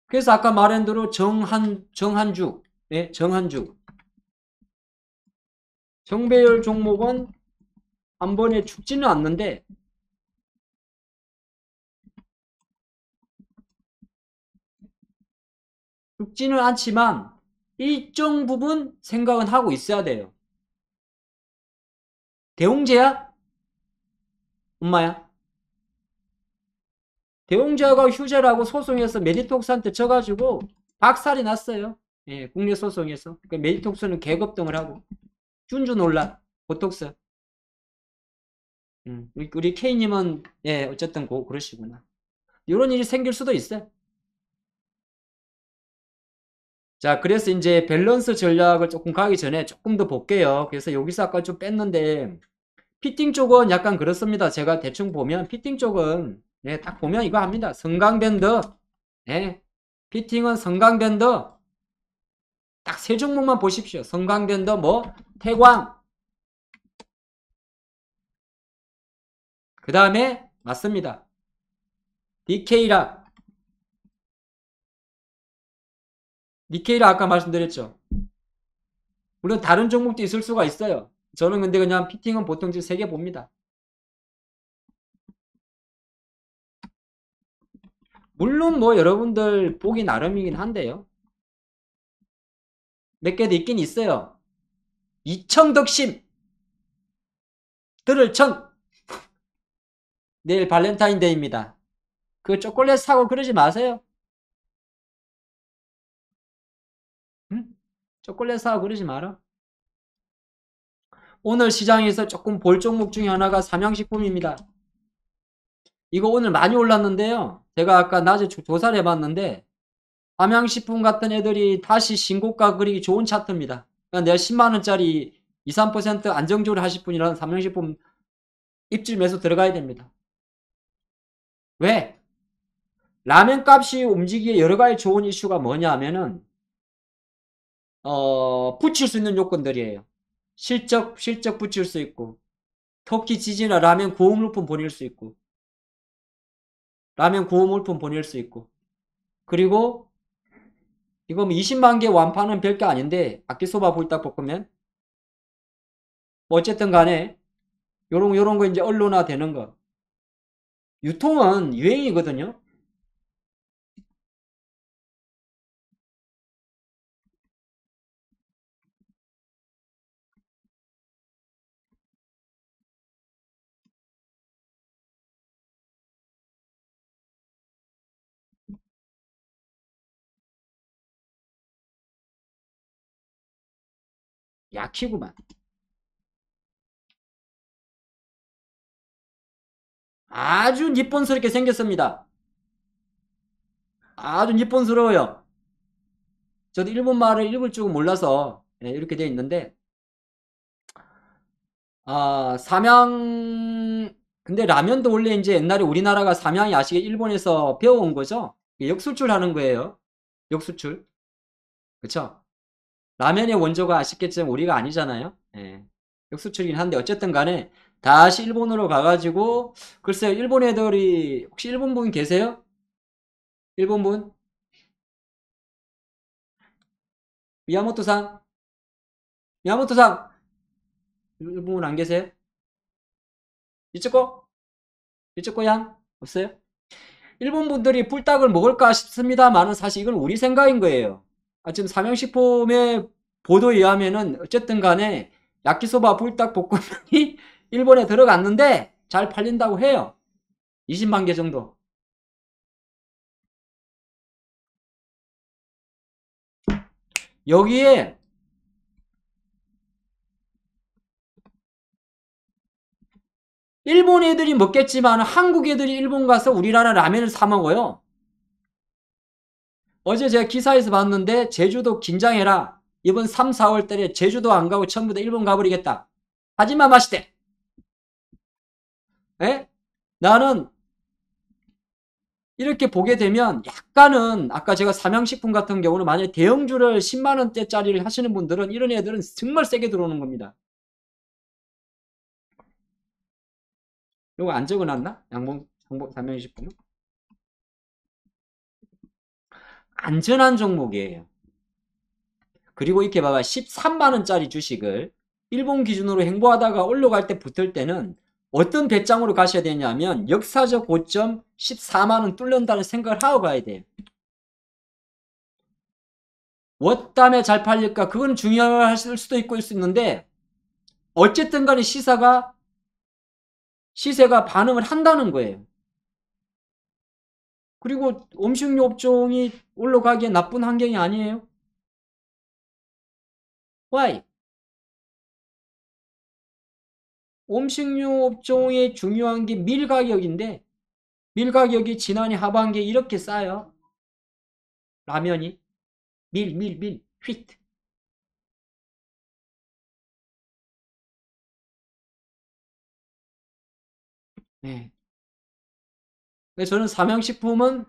그래서 아까 말한 대로 정한주, 예, 정한주. 정배열 종목은 한 번에 죽지는 않는데 죽지는 않지만 일정 부분 생각은 하고 있어야 돼요. 대웅제야? 엄마야? 대웅제가 휴재라고 소송해서 메디톡스한테 져가지고 박살이 났어요. 예, 국내 소송에서. 그 메디톡스는 개급등을 하고 준주 논란, 보톡스. 우리 K님은 예, 어쨌든 그러시구나. 이런 일이 생길 수도 있어요. 자, 그래서 이제 밸런스 전략을 조금 가기 전에 조금 더 볼게요. 그래서 여기서 아까 좀 뺐는데 피팅 쪽은 약간 그렇습니다. 제가 대충 보면 피팅 쪽은 예, 딱 보면 이거 합니다. 성강밴드. 예. 피팅은 성강밴드. 딱 세 종목만 보십시오. 성강밴드 뭐 태광. 그다음에 맞습니다. DK라. DK라 아까 말씀드렸죠. 물론 다른 종목도 있을 수가 있어요. 저는 근데 그냥 피팅은 보통 지금 3개 봅니다. 물론 뭐 여러분들 보기 나름이긴 한데요. 몇 개도 있긴 있어요. 이청덕심 들을 청. 내일 발렌타인데이입니다. 그 초콜릿 사고 그러지 마세요. 응? 초콜릿 사고 그러지 마라. 오늘 시장에서 조금 볼 종목 중에 하나가 삼양식품입니다. 이거 오늘 많이 올랐는데요. 제가 아까 낮에 조사를 해봤는데 삼양식품 같은 애들이 다시 신고가 그리기 좋은 차트입니다. 그러니까 내가 10만원짜리 2, 3% 안정적으로 하실 분이라는 삼양식품 입질 매수 들어가야 됩니다. 왜? 라면 값이 움직이기에 여러 가지 좋은 이슈가 뭐냐 하면은 붙일 수 있는 요건들이에요. 실적 붙일 수 있고 터키 지지나 라면 구호물품 보낼 수 있고 라면 구호물품 보낼 수 있고 그리고 이거 뭐 20만 개 완판은 별게 아닌데 아끼소바 볼딱 볶으면 뭐 어쨌든 간에 요런 거 이제 언론화 되는 거 유통은 유행이거든요. 약키구만. 아주 니폰스럽게 생겼습니다. 아주 니폰스러워요. 저도 일본 말을 읽을 줄 몰라서 이렇게 되어 있는데, 삼양, 근데 라면도 원래 이제 옛날에 우리나라가 삼양이 아시게 일본에서 배워온 거죠? 역수출 하는 거예요. 역수출. 그쵸? 라면의 원조가 아시겠지만 우리가 아니잖아요. 예. 역수출이긴 한데 어쨌든 간에 다시 일본으로 가가지고 글쎄요. 일본 애들이 혹시 일본 분 계세요? 일본 분? 미야모토상? 미야모토상! 일본 분 안 계세요? 이쪽고? 이쪽고 양? 없어요? 일본 분들이 뿔닭을 먹을까 싶습니다만은 사실 이건 우리 생각인 거예요. 지금 삼양식품의 보도에 의하면은 어쨌든 간에 야키소바 뿔닭 볶음면이 일본에 들어갔는데 잘 팔린다고 해요. 20만 개 정도. 여기에 일본 애들이 먹겠지만 한국 애들이 일본 가서 우리나라 라면을 사 먹어요. 어제 제가 기사에서 봤는데 제주도 긴장해라. 이번 3, 4월 달에 제주도 안 가고 전부 다 일본 가버리겠다. 하지마 마시대. 에? 나는 이렇게 보게 되면 약간은 아까 제가 삼양식품 같은 경우는 만약에 대형주를 10만원대짜리를 하시는 분들은 이런 애들은 정말 세게 들어오는 겁니다. 이거 안 적어놨나? 삼양식품은? 안전한 종목이에요. 그리고 이렇게 봐봐. 13만원짜리 주식을 일본 기준으로 행보하다가 올라갈 때 붙을 때는 어떤 배짱으로 가셔야 되냐면 역사적 고점 14만원 뚫는다는 생각을 하고 가야 돼요. 뭐 때문에 잘 팔릴까? 그건 중요할 수도 있고 있을 수 있는데 어쨌든 간에 시세가 반응을 한다는 거예요. 그리고 음식료 업종이 올라가기에 나쁜 환경이 아니에요. Why? 음식료 업종의 중요한 게 밀 가격인데 밀 가격이 지난해 하반기에 이렇게 싸요. 라면이 밀 휘트. 네. 근데 저는 삼양식품은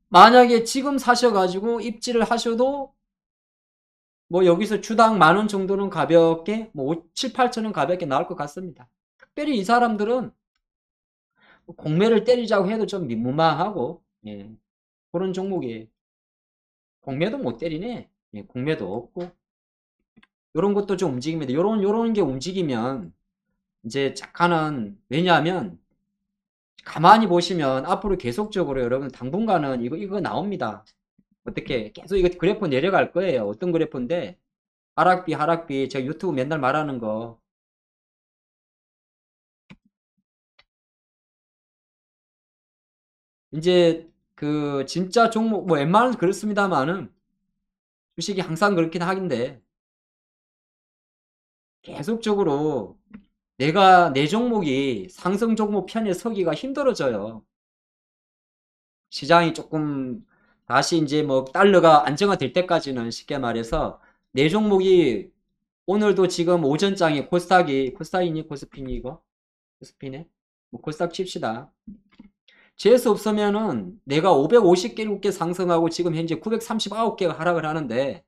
만약에 지금 사셔가지고 입지를 하셔도 뭐 여기서 주당 10,000원 정도는 가볍게 뭐 7, 8천원 가볍게 나올 것 같습니다. 특별히 이 사람들은 공매를 때리자고 해도 좀 민무마하고 예, 그런 종목이에요. 공매도 못 때리네. 예, 공매도 없고 요런 것도 좀 움직입니다. 요런 게 움직이면 이제 착하는 왜냐하면 가만히 보시면 앞으로 계속적으로 여러분 당분간은 이거 나옵니다. 어떻게 계속 이거 그래프 내려갈 거예요. 어떤 그래프인데 하락비 제가 유튜브 맨날 말하는 거 이제 그 진짜 종목 뭐 웬만하면 그렇습니다만은 주식이 항상 그렇긴 하긴데 계속적으로 내 종목이 상승 종목 편에 서기가 힘들어져요. 시장이 조금 다시 이제 뭐 달러가 안정화될 때까지는 쉽게 말해서 내 종목이 오늘도 지금 오전장에 코스닥이니 코스피니 이거 코스피네 뭐 코스닥 칩시다. 재수 없으면은 내가 550개 상승하고 지금 현재 939개가 하락을 하는데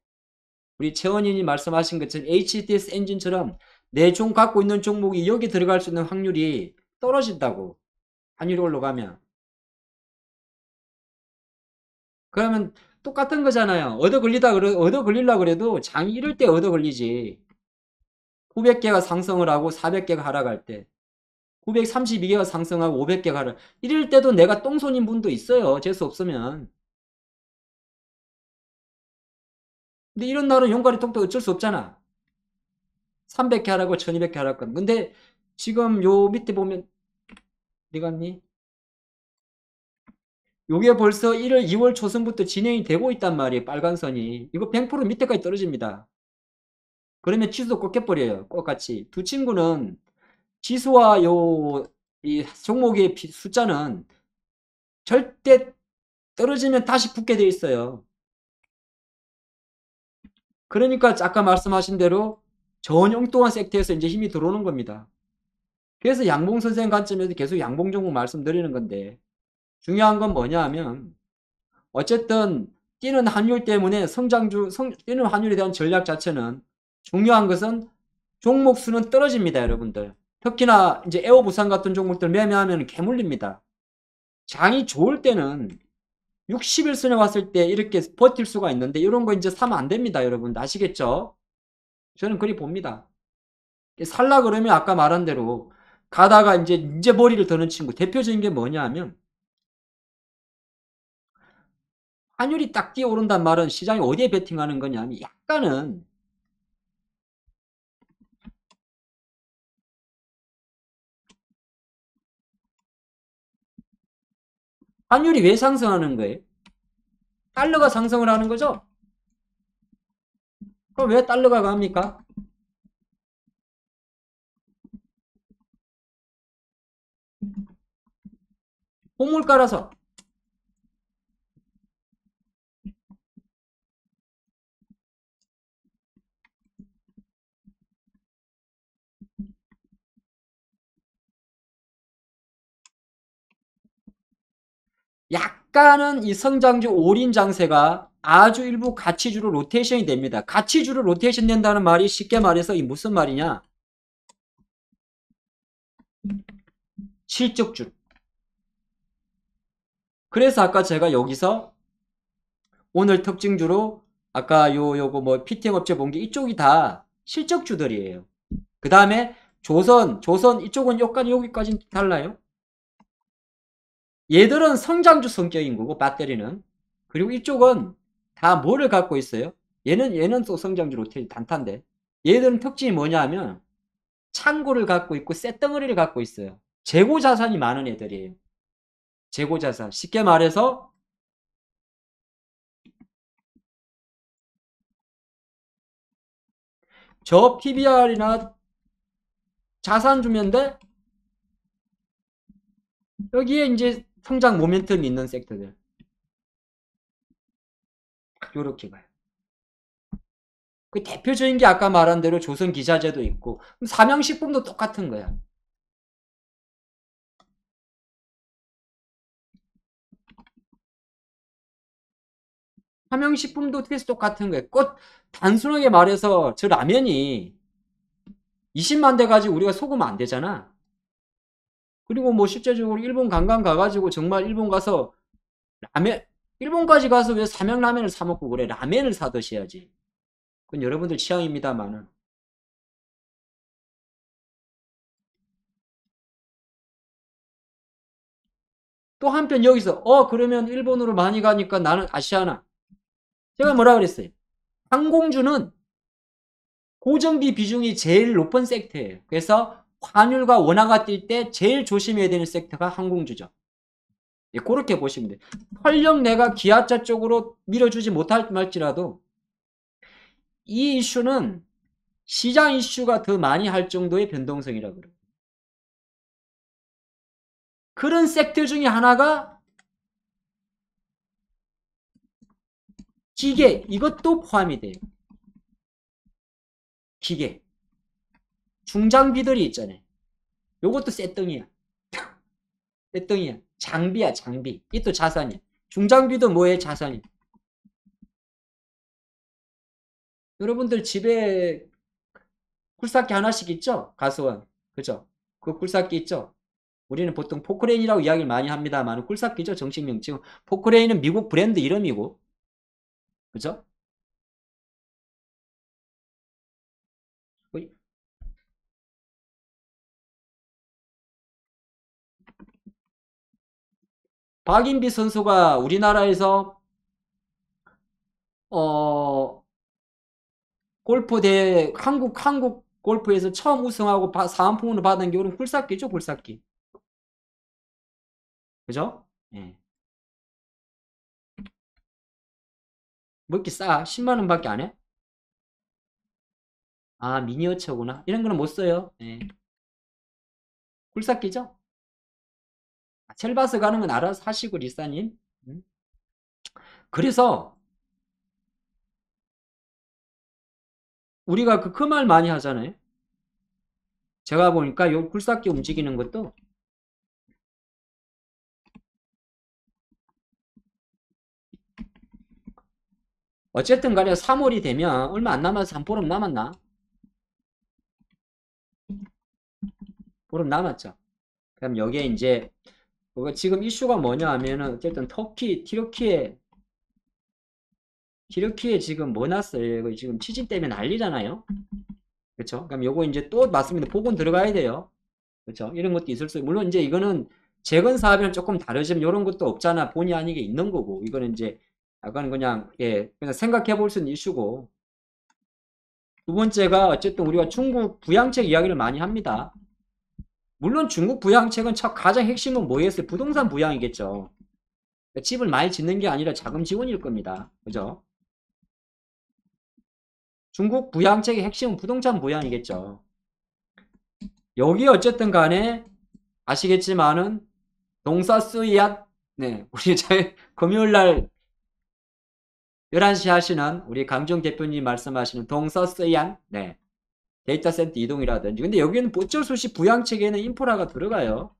우리 최원인이 말씀하신 것처럼 HTS 엔진처럼 내 종 갖고 있는 종목이 여기 들어갈 수 있는 확률이 떨어진다고. 환율이 올라가면. 그러면 똑같은 거잖아요. 얻어 걸리려 그래도 장이 이럴 때 얻어 걸리지. 900개가 상승을 하고 400개가 하락할 때. 932개가 상승하고 500개가 하락. 이럴 때도 내가 똥손인 분도 있어요. 재수 없으면. 근데 이런 날은 용가리 톡도 어쩔 수 없잖아. 300개 하라고 1200개 하라고. 근데 지금 요 밑에 보면 어디 갔니? 요게 벌써 1월 2월 초순부터 진행이 되고 있단 말이에요. 빨간 선이. 이거 100% 밑에까지 떨어집니다. 그러면 지수도 꺾여버려요. 똑같이. 두 친구는 지수와 이 종목의 숫자는 절대 떨어지면 다시 붙게 돼 있어요. 그러니까 아까 말씀하신 대로 전용동안 섹터에서 이제 힘이 들어오는 겁니다. 그래서 양봉 선생 관점에서 계속 양봉 종목 말씀드리는 건데 중요한 건 뭐냐 하면 어쨌든 뛰는 환율 때문에 뛰는 환율에 대한 전략 자체는 중요한 것은 종목 수는 떨어집니다, 여러분들. 특히나 이제 에어부산 같은 종목들 매매하면 개물립니다. 장이 좋을 때는 60일선에 왔을 때 이렇게 버틸 수가 있는데 이런 거 이제 사면 안 됩니다, 여러분. 아시겠죠? 저는 그리 봅니다. 살라 그러면 아까 말한 대로 가다가 이제 머리를 드는 친구 대표적인 게 뭐냐 하면 환율이 딱 뛰어오른단 말은 시장이 어디에 베팅하는 거냐 하면 약간은 환율이 왜 상승하는 거예요? 달러가 상승을 하는 거죠? 그럼 왜 달러가 갑니까? 호물가라서. 약간은 이 성장주 올인 장세가 아주 일부 가치주로 로테이션이 됩니다. 가치주로 로테이션 된다는 말이 쉽게 말해서 이 무슨 말이냐? 실적주. 그래서 아까 제가 여기서 오늘 특징주로 아까 요거 뭐 피팅 업체 본 게 이쪽이 다 실적주들이에요. 그 다음에 조선 이쪽은 여기까지 달라요. 얘들은 성장주 성격인 거고 배터리는. 그리고 이쪽은 다 뭐를 갖고 있어요? 얘는 또 성장주 로테이 단타인데 얘들은 특징이 뭐냐 하면 창고를 갖고 있고 쇳덩어리를 갖고 있어요. 재고 자산이 많은 애들이에요. 재고 자산. 쉽게 말해서 저 PBR이나 자산 주면데 여기에 이제 성장 모멘텀이 있는 섹터들. 요렇게 가요. 그 대표적인 게 아까 말한 대로 조선 기자재도 있고 삼양식품도 똑같은 거야. 삼양식품도 계속 똑같은 거예요. 단순하게 말해서 저 라면이 20만 대 가지고 우리가 속으면 안 되잖아. 그리고 뭐 실제적으로 일본 관광 가가지고 정말 일본 가서 라면 일본까지 가서 왜 삼양라면을 사 먹고 그래? 라면을 사 드셔야지. 그건 여러분들 취향입니다만은. 또 한편 여기서 그러면 일본으로 많이 가니까 나는 아시아나. 제가 뭐라 그랬어요? 항공주는 고정비 비중이 제일 높은 섹터예요. 그래서 환율과 원화가 뛸 때 제일 조심해야 되는 섹터가 항공주죠. 예, 그렇게 보시면 돼요. 설령 내가 기아차 쪽으로 밀어주지 못할지라도 이 이슈는 시장 이슈가 더 많이 할 정도의 변동성이라고 그래요. 그런 섹터 중에 하나가 기계, 이것도 포함이 돼요. 기계. 중장비들이 있잖아요. 요것도 쇳덩이야. 쇳덩이야. 장비야, 장비. 이것도 자산이야. 중장비도 뭐예요? 자산이야. 여러분들 집에 굴삭기 하나씩 있죠? 가스원. 그죠? 그 굴삭기 있죠? 우리는 보통 포크레인이라고 이야기를 많이 합니다만 굴삭기죠. 정식 명칭은. 포크레인은 미국 브랜드 이름이고. 그죠? 박인비 선수가 우리나라에서 어 골프 대회 한국 골프에서 처음 우승하고 사은품으로 받은 게 우리 굴삭기죠, 굴삭기. 그죠? 예. 먹기 싸. 10만 원밖에 안 해? 아, 미니어처구나. 이런 거는 못 써요. 예. 굴삭기죠? 첼바스 가는 건 알아서 하시고, 리사님. 그래서 우리가 그 말 많이 하잖아요. 제가 보니까 요 굴삭기 움직이는 것도 어쨌든 간에 3월이 되면 얼마 안 남아서 한 보름 남았나? 보름 남았죠. 그럼 여기에 이제 지금 이슈가 뭐냐 하면은 어쨌든 티르키에 지금 뭐 났어요? 이거 지금 치진 때문에 난리잖아요. 그렇죠? 그럼 요거 이제 또 맞습니다. 복원 들어가야 돼요. 그렇죠? 이런 것도 있을 수, 물론 이제 이거는 재건 사업이랑 조금 다르지만 이런 것도 없잖아. 본의 아니게 있는 거고. 이거는 이제 약간 그냥 그냥 생각해 볼 수 있는 이슈고. 두 번째가 어쨌든 우리가 중국 부양책 이야기를 많이 합니다. 물론 중국 부양책은 가장 핵심은 뭐였어요? 부동산 부양이겠죠. 그러니까 집을 많이 짓는 게 아니라 자금 지원일 겁니다. 그죠? 중국 부양책의 핵심은 부동산 부양이겠죠. 여기 어쨌든 간에 아시겠지만은 동서스이안, 네, 우리 금요일 날 11시 하시는 우리 강종 대표님 말씀하시는 동서스이안, 네, 데이터 센터 이동이라든지. 근데 여기는 어쩔 수 없이 부양책에는 인프라가 들어가요.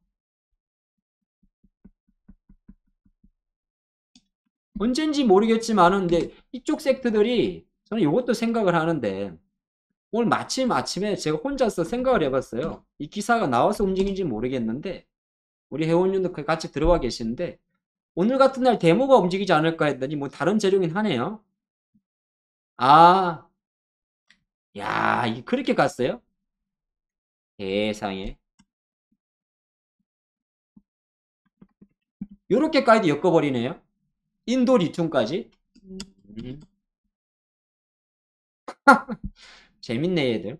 언젠지 모르겠지만은 근데 이쪽 섹터들이 저는 이것도 생각을 하는데 오늘 마침 아침에 제가 혼자서 생각을 해봤어요. 이 기사가 나와서 움직인지 모르겠는데 우리 회원님도 같이 들어와 계시는데 오늘 같은 날 데모가 움직이지 않을까 했더니 뭐 다른 재료긴 하네요. 아, 야, 이게 그렇게 갔어요? 세상에. 요렇게까지 엮어버리네요. 인도 리튬까지. 음. 재밌네, 얘들.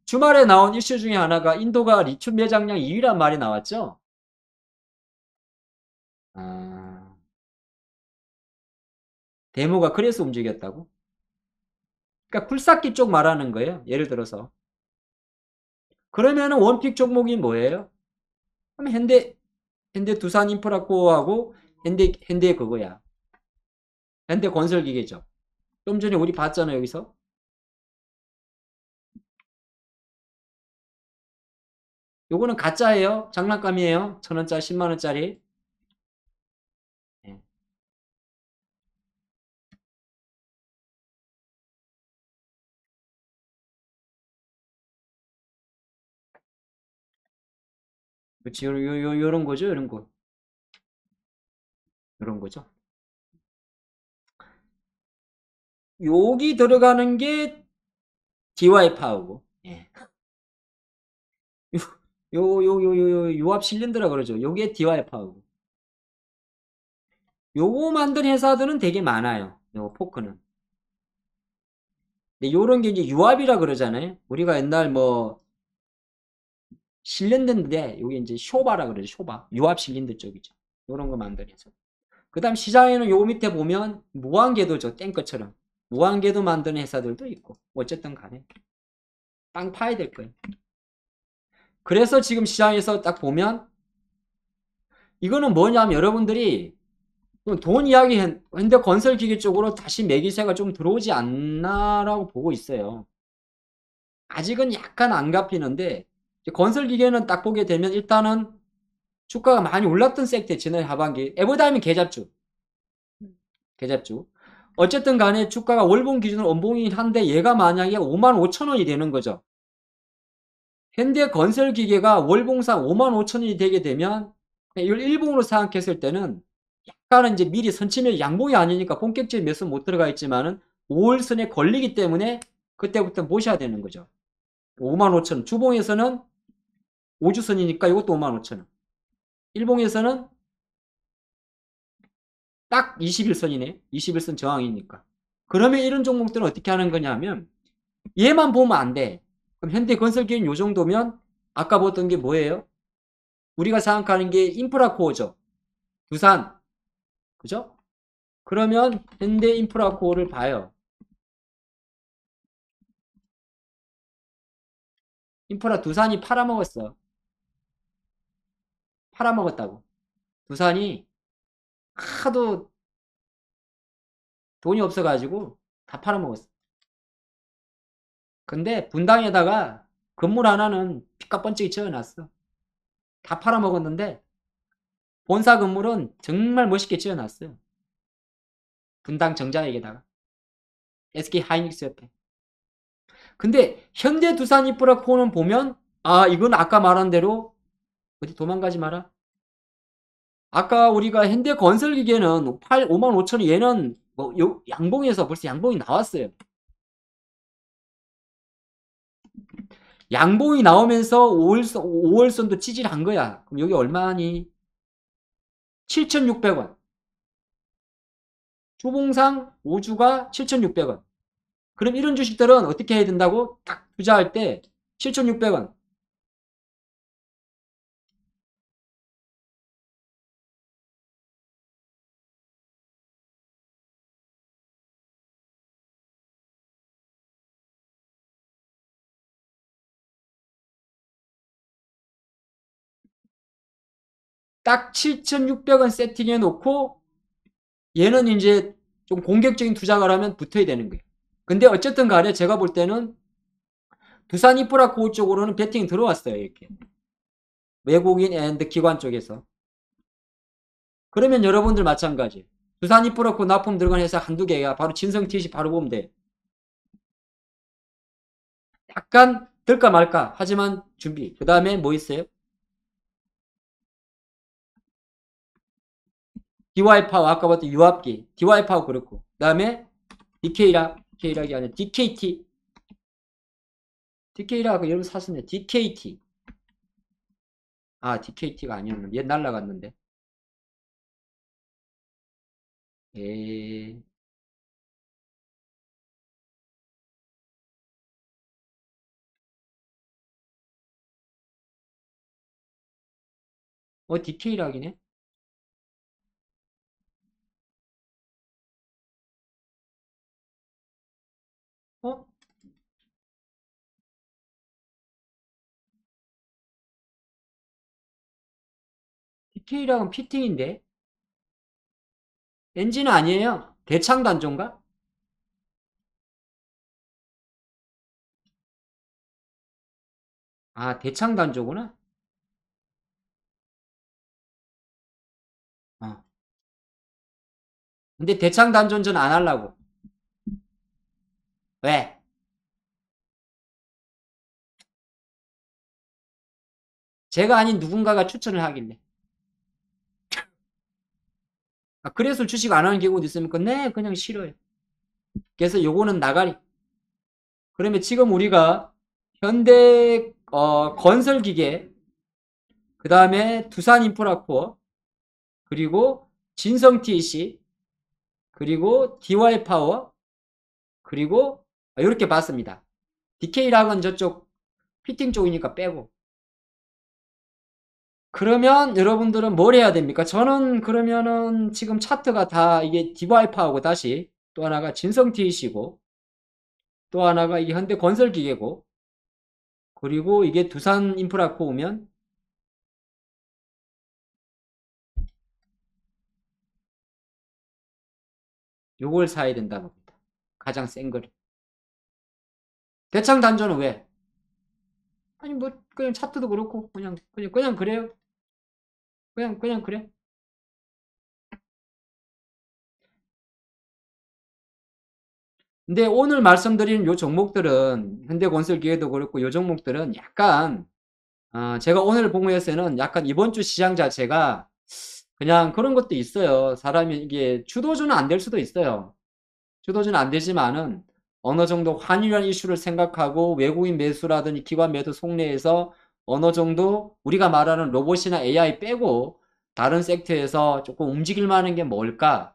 주말에 나온 이슈 중에 하나가 인도가 리튬 매장량 2위란 말이 나왔죠? 아, 데모가 그래서 움직였다고? 그러니까 굴삭기 쪽 말하는 거예요. 예를 들어서. 그러면은 원픽 종목이 뭐예요? 그럼 현대 두산 인프라코어하고 현대 그거야. 현대 건설기계죠. 좀 전에 우리 봤잖아요, 여기서. 요거는 가짜예요. 장난감이에요. 1,000원짜리, 10만원짜리. 예. 그렇지. 요런 거죠, 요런 거. 요런 거죠. 여기 들어가는 게 DY 파워고. 예. 요압 실린더라 그러죠. 요게 DY 파워고. 요거 만든 회사들은 되게 많아요. 요 포크는. 근데 요런 게 이제 유압이라 그러잖아요. 우리가 옛날 뭐 실린더인데 요게 이제 쇼바라 그러죠. 쇼바. 유압 실린더 쪽이죠. 요런 거 만든 회사. 그 다음 시장에는 요 밑에 보면 무한궤도죠. 탱커처럼. 무한궤도 만드는 회사들도 있고. 어쨌든 간에 빵 파야 될 거예요. 그래서 지금 시장에서 딱 보면 이거는 뭐냐면 여러분들이 돈 이야기 현대 건설기계 쪽으로 다시 매기세가 좀 들어오지 않나라고 보고 있어요. 아직은 약간 안 갚이는데 건설기계는 딱 보게 되면 일단은 주가가 많이 올랐던 섹터 지난 하반기 에버다임은 계잡주 어쨌든 간에 주가가 월봉 기준으로 원봉이긴 한데 얘가 만약에 55,000원이 되는 거죠. 현대 건설기계가 월봉상 55,000원이 되게 되면 이걸 일봉으로 생각했을 때는 약간은 이제 미리 선침일 양봉이 아니니까 본격적인 매수 못 들어가 있지만은 5월선에 걸리기 때문에 그때부터 모셔야 되는 거죠. 55,000원. 주봉에서는 5주선이니까 이것도 55,000원. 일봉에서는 딱 21선이네. 21선 저항이니까. 그러면 이런 종목들은 어떻게 하는 거냐면 얘만 보면 안 돼. 그럼 현대건설기는 요 정도면 아까 봤던 게 뭐예요? 우리가 생각하는 게 인프라코어죠. 두산. 그죠? 그러면 현대인프라코어를 봐요. 인프라 두산이 팔아먹었어. 팔아먹었다고. 두산이 하도 돈이 없어가지고 다 팔아먹었어. 근데 분당에다가 건물 하나는 피가 번쩍이 지어놨어. 다 팔아먹었는데 본사 건물은 정말 멋있게 지어놨어요. 분당 정자역에다가 SK 하이닉스 옆에. 근데 현대 두산 인프라코어는 보면 아 이건 아까 말한 대로 어디 도망가지 마라. 아까 우리가 현대건설기계는 5만 5천원 얘는 뭐 양봉에서 벌써 양봉이 나왔어요. 양봉이 나오면서 5월선도 찌질한 거야. 그럼 여기 얼마니? 7,600원. 주봉상 5주가 7,600원. 그럼 이런 주식들은 어떻게 해야 된다고? 딱 투자할 때 7,600원. 딱 7,600원 세팅해 놓고 얘는 이제 좀 공격적인 투자를 하면 붙어야 되는 거예요. 근데 어쨌든 간에 제가 볼 때는 두산 인프라코어 쪽으로는 베팅이 들어왔어요. 이렇게. 외국인 앤드 기관 쪽에서. 그러면 여러분들 마찬가지. 두산 인프라코어 납품 들어간 회사 한두 개가 바로 진성 TC 바로 보면 돼. 약간 들까 말까 하지만 준비. 그 다음에 뭐 있어요? DY 파워 아까 봤던 유압기 DY 파워 그렇고 그 다음에 DK락이 아니라 DK라고 여러분 사셨네. DKT 아 DKT가 아니었는데 얘 날라갔는데 에 DK락이네. 어 DK락은 피팅인데 엔진은 아니에요. 대창단조인가? 아 대창단조구나. 어. 근데 대창단조는 전 안 하려고. 왜? 제가 아닌 누군가가 추천을 하길래. 아, 그래서 주식 안 하는 경우도 있습니까? 네, 그냥 싫어요. 그래서 요거는 나가리. 그러면 지금 우리가 현대 건설기계, 그 다음에 두산인프라코어, 그리고 진성TC, 그리고 DY파워, 그리고 이렇게 봤습니다. DK락은 저쪽 피팅 쪽이니까 빼고. 그러면 여러분들은 뭘 해야 됩니까? 저는 그러면은 지금 차트가 다 이게 DY파워고 다시 또 하나가 진성TC고 또 하나가 이게 현대건설기계고 그리고 이게 두산인프라코어면 요걸 사야 된다 봅니다. 가장 센 걸. 대창 단조는 왜? 아니 뭐 그냥 차트도 그렇고 그냥 그래요. 그냥 그래. 근데 오늘 말씀드린 요 종목들은 현대건설기계도 그렇고 요 종목들은 약간 제가 오늘 봉우에서는 약간 이번 주 시장 자체가 그냥 그런 것도 있어요. 사람이 이게 주도주는 안 될 수도 있어요. 주도주는 안 되지만은 어느 정도 환율이라는 이슈를 생각하고 외국인 매수라든지 기관 매도 속내에서 어느 정도 우리가 말하는 로봇이나 AI 빼고 다른 섹터에서 조금 움직일 만한 게 뭘까?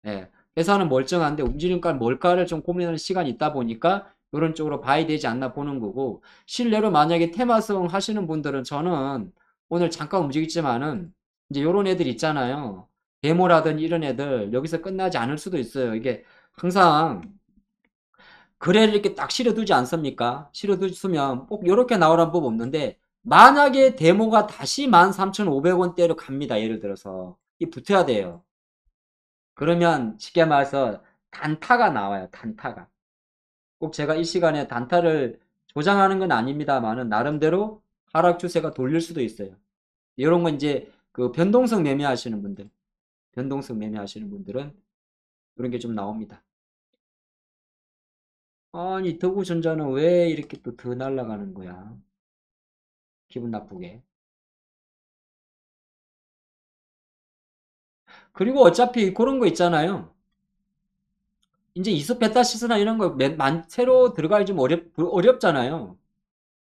예. 회사는 멀쩡한데 움직임과 뭘까를 좀 고민하는 시간이 있다 보니까 이런 쪽으로 봐야 되지 않나 보는 거고, 실내로 만약에 테마성 하시는 분들은 저는 오늘 잠깐 움직였지만은 이제 요런 애들 있잖아요. 데모라든지 이런 애들 여기서 끝나지 않을 수도 있어요. 이게 항상 글에를 이렇게 딱 실어두지 않습니까? 실어두면 꼭 요렇게 나오라는 법 없는데, 만약에 데모가 다시 13,500원대로 갑니다. 예를 들어서 이 붙어야 돼요. 그러면 쉽게 말해서 단타가 나와요. 단타가. 꼭 제가 이 시간에 단타를 조장하는 건 아닙니다만은 나름대로 하락 추세가 돌릴 수도 있어요. 이런 건 이제 그 변동성 매매하시는 분들, 변동성 매매하시는 분들은 그런 게 좀 나옵니다. 아니, 더구전자는 왜 이렇게 또 더 날아가는 거야? 기분 나쁘게. 그리고 어차피 그런 거 있잖아요. 이제 이소페타시스나 이런 거 새로 들어가기 좀 어렵잖아요.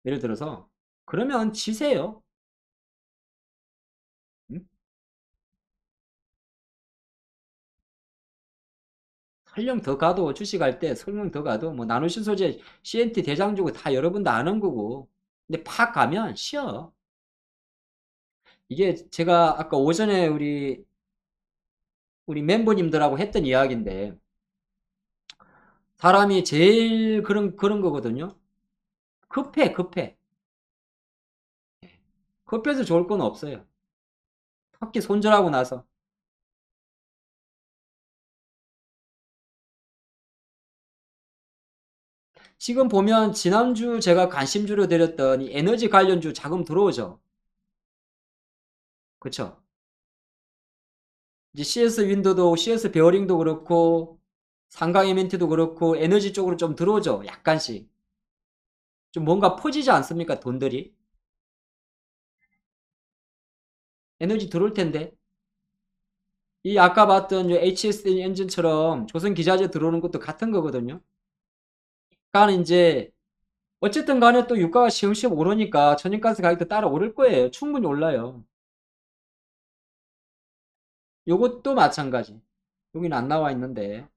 예를 들어서. 그러면 치세요. 응? 설령 더 가도 주식할 때 설령 더 가도 뭐 나노신 소재 CNT 대장주고 다 여러분도 아는 거고. 근데 팍 가면 쉬어. 이게 제가 아까 오전에 우리 멤버님들하고 했던 이야기인데, 사람이 제일 그런 거거든요. 급해. 급해서 좋을 건 없어요. 특히 손절하고 나서. 지금 보면 지난주 제가 관심주로 드렸던 이 에너지 관련주 자금 들어오죠. 그쵸? 이제 CS 윈도도 CS 베어링도 그렇고 상강 이멘트도 그렇고 에너지 쪽으로 좀 들어오죠. 약간씩. 좀 뭔가 퍼지지 않습니까? 돈들이. 에너지 들어올 텐데. 이 아까 봤던 HS 엔진처럼 조선 기자재 들어오는 것도 같은 거거든요. 그러니까 이제 어쨌든 간에 또 유가가 시험시험 오르니까 천연가스 가격도 따라 오를 거예요. 충분히 올라요. 요것도 마찬가지. 여기는 안 나와 있는데.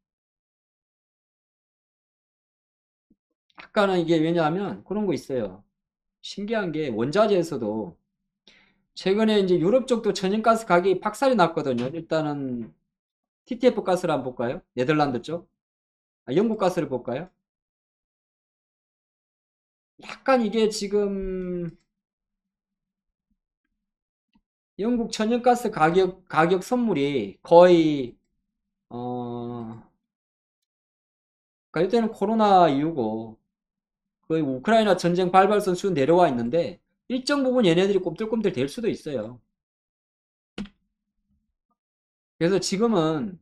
약간은 이게 왜냐하면 그런 거 있어요. 신기한 게 원자재에서도 최근에 이제 유럽 쪽도 천연가스 가격이 박살이 났거든요. 일단은 TTF 가스를 한번 볼까요? 네덜란드 쪽. 영국 가스를 볼까요? 약간 이게 지금 영국 천연가스 가격 선물이 거의 그러니까 이때는 코로나 이후고 거의 우크라이나 전쟁 발발선 수준 내려와 있는데 일정 부분 얘네들이 꼼들꼼들 될 수도 있어요. 그래서 지금은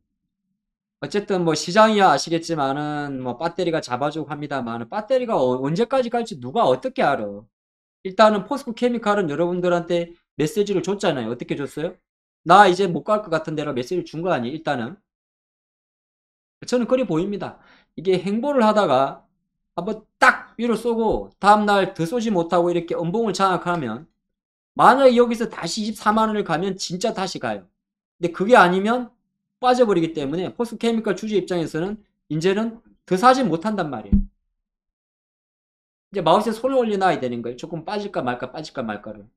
어쨌든 뭐 시장이야 아시겠지만은 뭐 배터리가 잡아주고 합니다만 배터리가 언제까지 갈지 누가 어떻게 알아. 일단은 포스코 케미칼은 여러분들한테 메시지를 줬잖아요. 어떻게 줬어요? 나 이제 못 갈 것 같은 데로 메시지를 준 거 아니에요. 일단은 저는 그리 보입니다. 이게 행보를 하다가 한번 딱 위로 쏘고 다음날 더 쏘지 못하고 이렇게 음봉을 장악하면, 만약에 여기서 다시 24만 원을 가면 진짜 다시 가요. 근데 그게 아니면 빠져버리기 때문에 포스케미컬 주주 입장에서는 이제는 더 사지 못한단 말이에요. 이제 마우스에 손을 올려놔야 되는 거예요. 조금 빠질까 말까 빠질까 말까를.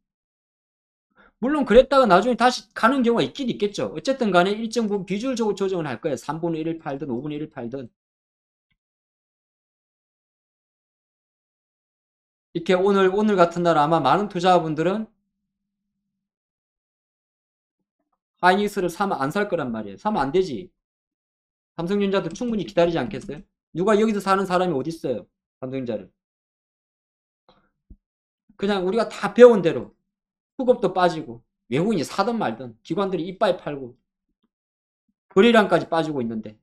물론 그랬다가 나중에 다시 가는 경우가 있긴 있겠죠. 어쨌든 간에 일정 부분 비주얼적으로 조정을 할 거예요. 3분의 1을 팔든 5분의 1을 팔든. 이렇게 오늘 같은 날 아마 많은 투자자분들은 하이닉스를 사면 안 살 거란 말이에요. 사면 안 되지. 삼성전자도 충분히 기다리지 않겠어요? 누가 여기서 사는 사람이 어디 있어요? 삼성전자를. 그냥 우리가 다 배운 대로 수급도 빠지고 외국인이 사든 말든 기관들이 이빠이 팔고 거래량까지 빠지고 있는데,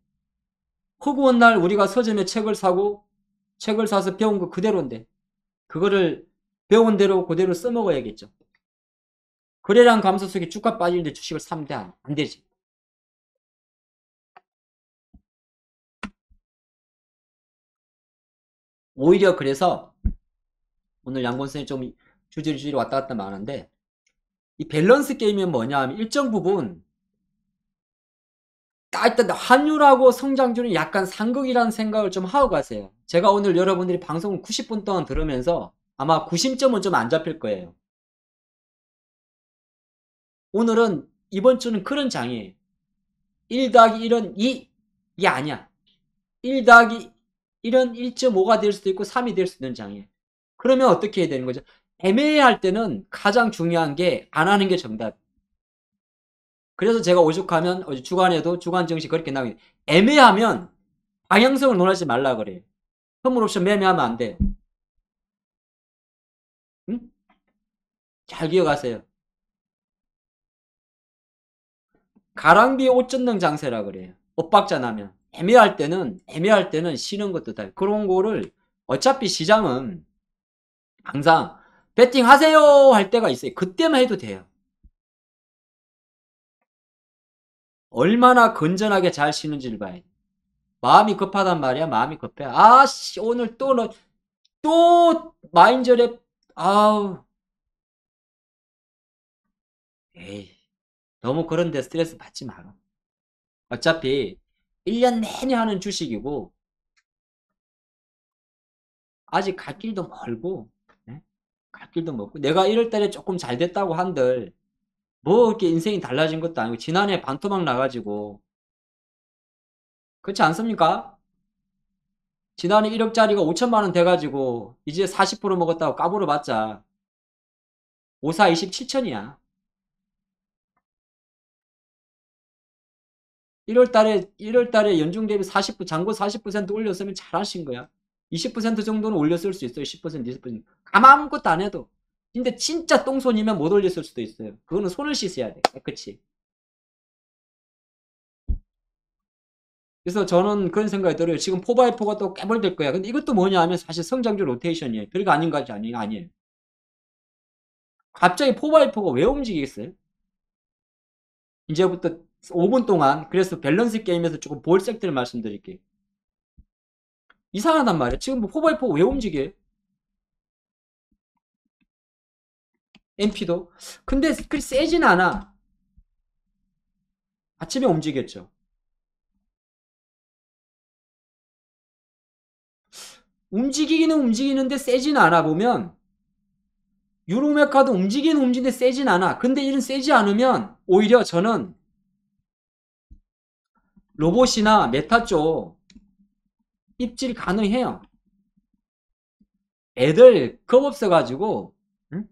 허구한 날 우리가 서점에 책을 사고 책을 사서 배운 거 그대로인데 그거를 배운 대로 그대로 써먹어야겠죠. 거래량 감소 속에 주가 빠지는데 주식을 사면 돼? 안 되지. 오히려 그래서 오늘 양권선이 좀 주저리 왔다 갔다 많은데, 이 밸런스 게임이 뭐냐 하면 일정 부분 일단 환율하고 성장률은 약간 상극이라는 생각을 좀 하고 가세요. 제가 오늘 여러분들이 방송을 90분 동안 들으면서 아마 구심점은 좀 안 잡힐 거예요. 오늘은 이번 주는 그런 장이에요. 1 더하기 1은 2 이게 아니야. 1 더하기 1은 1.5가 될 수도 있고 3이 될 수도 있는 장이에요. 그러면 어떻게 해야 되는 거죠? 애매할 때는 가장 중요한 게 안 하는 게 정답. 그래서 제가 오죽하면 어제 주간에도 주간 증시 그렇게 나오게 애매하면 방향성을 논하지 말라 그래요. 선물 옵션 매매하면 안 돼요. 응? 잘 기억하세요. 가랑비에 옷 젖는 장세라 그래요. 엇박자 나면. 애매할 때는 쉬는 것도 다. 그런 거를 어차피 시장은 항상 배팅 하세요 할 때가 있어요. 그때만 해도 돼요. 얼마나 건전하게 잘 쉬는지를 봐야 돼. 마음이 급하단 말이야. 마음이 급해. 아씨 오늘 또 마인절에 아우 에이 너무 그런데 스트레스 받지 마라. 어차피 1년 내내 하는 주식이고 아직 갈 길도 멀고 예? 갈 길도 멀고 내가 1월달에 조금 잘 됐다고 한들 뭐 이렇게 인생이 달라진 것도 아니고 지난해 반토막 나가지고 그렇지 않습니까? 지난해 1억짜리가 5천만 원 돼가지고 이제 40% 먹었다고 까불어봤자 54 27천이야. 1월달에 연중 대비 40% 잔고 40% 올렸으면 잘하신 거야. 20% 정도는 올렸을 수 있어요. 10% 20% 아무것도 안 해도. 근데 진짜 똥손이면 못 올렸을 수도 있어요. 그거는 손을 씻어야 돼. 깨끗이. 그래서 저는 그런 생각이 들어요. 지금 4x4가 또 깨벌될 거야. 근데 이것도 뭐냐 하면 사실 성장률 로테이션이에요. 별거 아닌 것이 아니에요. 갑자기 4x4가 왜 움직이겠어요? 이제부터 5분 동안 그래서 밸런스 게임에서 조금 볼 색들 말씀드릴게요. 이상하단 말이야. 지금 뭐 4x4 왜 움직여요? MP도. 근데 그리 세진 않아. 아침에 움직였죠. 움직이기는 움직이는데 세진 않아 보면 유로메카도 움직이는 움직이는데 세진 않아. 근데 이런 세지 않으면 오히려 저는 로봇이나 메타 쪽 입질 가능해요. 애들 겁 없어가지고 응?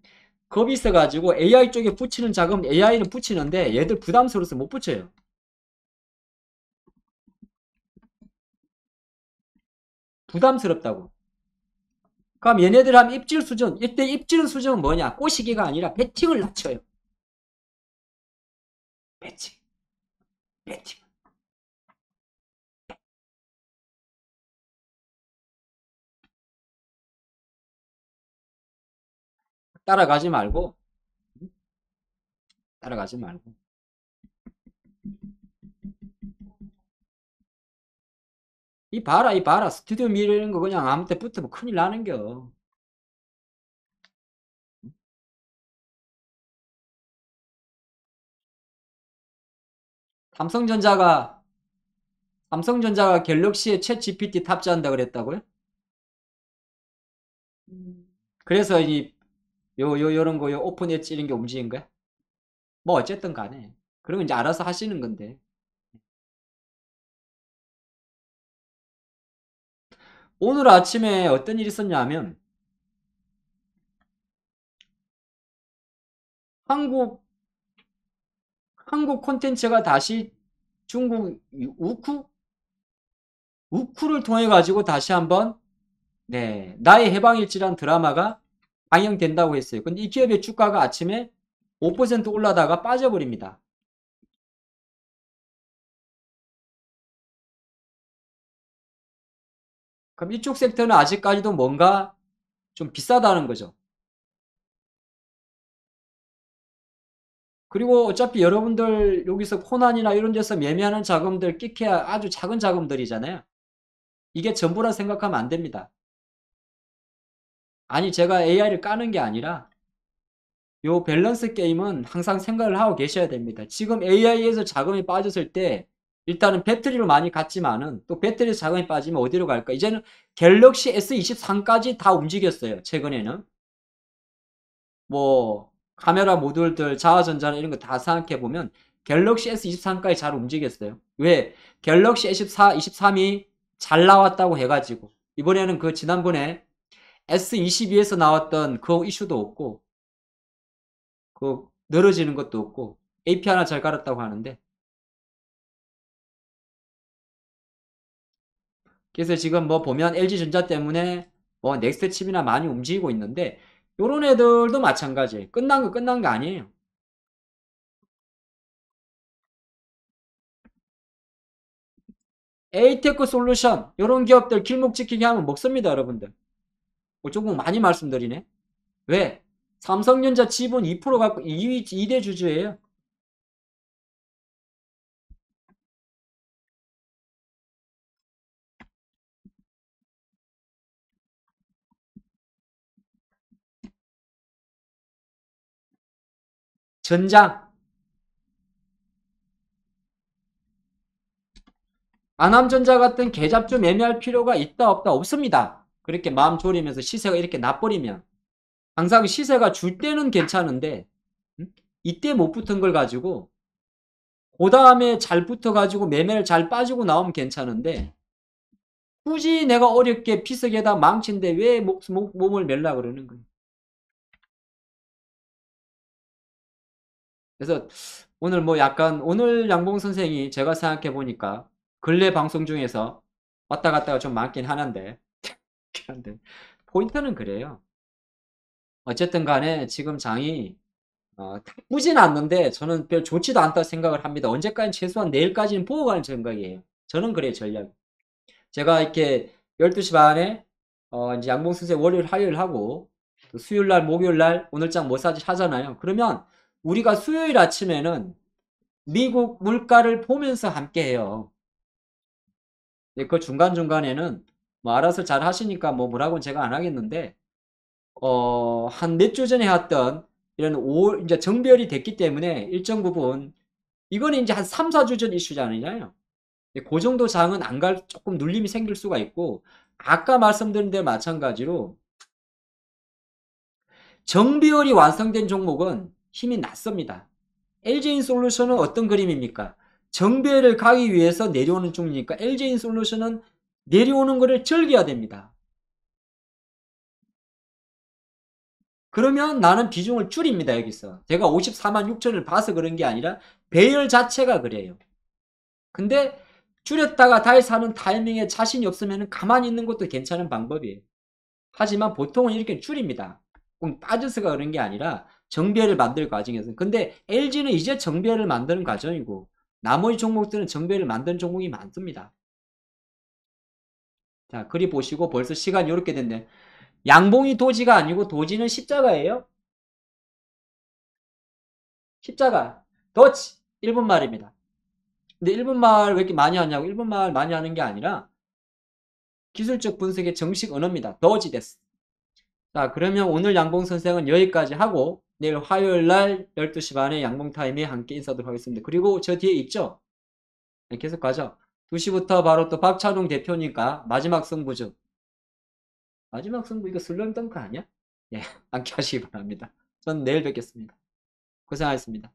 겁이 있어가지고 AI 쪽에 붙이는 자금 AI는 붙이는데 얘들 부담스러워서 못 붙여요. 부담스럽다고. 그럼 얘네들 하면 입질 수준. 이때 입질 수준은 뭐냐? 꼬시기가 아니라 배팅을 낮춰요. 배팅. 배팅. 따라가지 말고 따라가지 말고. 이 봐라. 스튜디오 미러는 거 그냥 아무 때 붙으면 큰일 나는겨. 삼성전자가 삼성전자가 갤럭시에 챗 GPT 탑재한다 그랬다고요? 그래서 요런 거, 오픈 엣지 이런 게 움직인 거야? 뭐 어쨌든 간에. 그러면 이제 알아서 하시는 건데. 오늘 아침에 어떤 일이 있었냐면, 한국, 한국 콘텐츠가 다시 중국 우쿠를 통해 가지고 다시 한번, 네, 나의 해방일지란 드라마가 방영된다고 했어요. 근데 이 기업의 주가가 아침에 5% 올라다가 빠져버립니다. 그럼 이쪽 섹터는 아직까지도 뭔가 좀 비싸다는 거죠. 그리고 어차피 여러분들 여기서 코난이나 이런 데서 매매하는 자금들 끼케야 아주 작은 자금들이잖아요. 이게 전부라 생각하면 안 됩니다. 아니 제가 AI를 까는 게 아니라 요 밸런스 게임은 항상 생각을 하고 계셔야 됩니다. 지금 AI에서 자금이 빠졌을 때 일단은 배터리로 많이 갔지만은 또 배터리 자금이 빠지면 어디로 갈까? 이제는 갤럭시 S23까지 다 움직였어요. 최근에는. 뭐 카메라 모듈들, 자화전자나 이런 거 다 생각해 보면 갤럭시 S23까지 잘 움직였어요. 왜? 갤럭시 S24, 23이 잘 나왔다고 해가지고 이번에는 그 지난번에 S22에서 나왔던 그 이슈도 없고 그 늘어지는 것도 없고 AP 하나 잘 갈았다고 하는데 그래서 지금 뭐 보면 LG전자 때문에 뭐 넥스트 칩이나 많이 움직이고 있는데 요런 애들도 마찬가지예요. 끝난 거 아니에요. 에이테크 솔루션 요런 기업들 길목 지키게 하면 먹습니다, 여러분들. 조금 많이 말씀드리네. 왜? 삼성전자 지분 2% 갖고 2대 주주예요. 전장. 안암전자 같은 계잡주 매매할 필요가 있다 없다 없습니다. 그렇게 마음 졸이면서 시세가 이렇게 나버리면 항상 시세가 줄 때는 괜찮은데 이때 못 붙은 걸 가지고 그 다음에 잘 붙어가지고 매매를 잘 빠지고 나오면 괜찮은데 굳이 내가 어렵게 피석에다 망친데 왜 몸을 멜라 그러는 거예요. 그래서 오늘 뭐 약간 오늘 양봉 선생이 제가 생각해 보니까 근래 방송 중에서 왔다 갔다가 좀 많긴 하는데 포인트는 그래요. 어쨌든 간에 지금 장이 나쁘진 않는데 저는 별 좋지도 않다 생각을 합니다. 언제까지 최소한 내일까지는 보고 가는 생각이에요. 저는 그래요, 전략. 제가 이렇게 12시 반에 이제 양봉 선생 월요일 화요일 하고 또 수요일 날 목요일 날 오늘장 머사지 하잖아요. 그러면 우리가 수요일 아침에는 미국 물가를 보면서 함께 해요. 그 중간중간에는 뭐 알아서 잘 하시니까 뭐 뭐라고는 제가 안 하겠는데 한 몇 주 전에 했던 이런 이제 정별이 됐기 때문에 일정 부분 이거는 이제 한 3, 4주 전 이슈잖아요. 그 정도 장은 안 갈 조금 눌림이 생길 수가 있고 아까 말씀드린 데 마찬가지로 정비율이 완성된 종목은 힘이 났습니다. LG인솔루션은 어떤 그림입니까? 정비율을 가기 위해서 내려오는 중이니까 LG인솔루션은 내려오는 것을 즐겨야 됩니다. 그러면 나는 비중을 줄입니다. 여기서 제가 54만 6천을 봐서 그런 게 아니라 배열 자체가 그래요. 근데 줄였다가 다시 사는 타이밍에 자신이 없으면 가만히 있는 것도 괜찮은 방법이에요. 하지만 보통은 이렇게 줄입니다. 꼭 빠져서가 그런 게 아니라 정비를 만들 과정에서. 근데 LG는 이제 정비를 만드는 과정이고 나머지 종목들은 정비를 만드는 종목이 많습니다. 자, 그리 보시고 벌써 시간이 이렇게 됐네. 양봉이 도지가 아니고 도지는 십자가예요. 십자가. 도치. 일본말입니다. 근데 일본말 왜 이렇게 많이 하냐고. 일본말 많이 하는 게 아니라 기술적 분석의 정식 언어입니다. 도지 데스. 자, 그러면 오늘 양봉 선생은 여기까지 하고 내일 화요일 날 12시 반에 양봉 타임에 함께 인사드리도록 하겠습니다. 그리고 저 뒤에 있죠? 네, 계속 가죠. 2시부터 바로 또 박찬웅 대표니까 마지막 승부죠. 마지막 승부 이거 슬램덩크 아니야? 예, 함께 하시기 바랍니다. 전 내일 뵙겠습니다. 고생하셨습니다.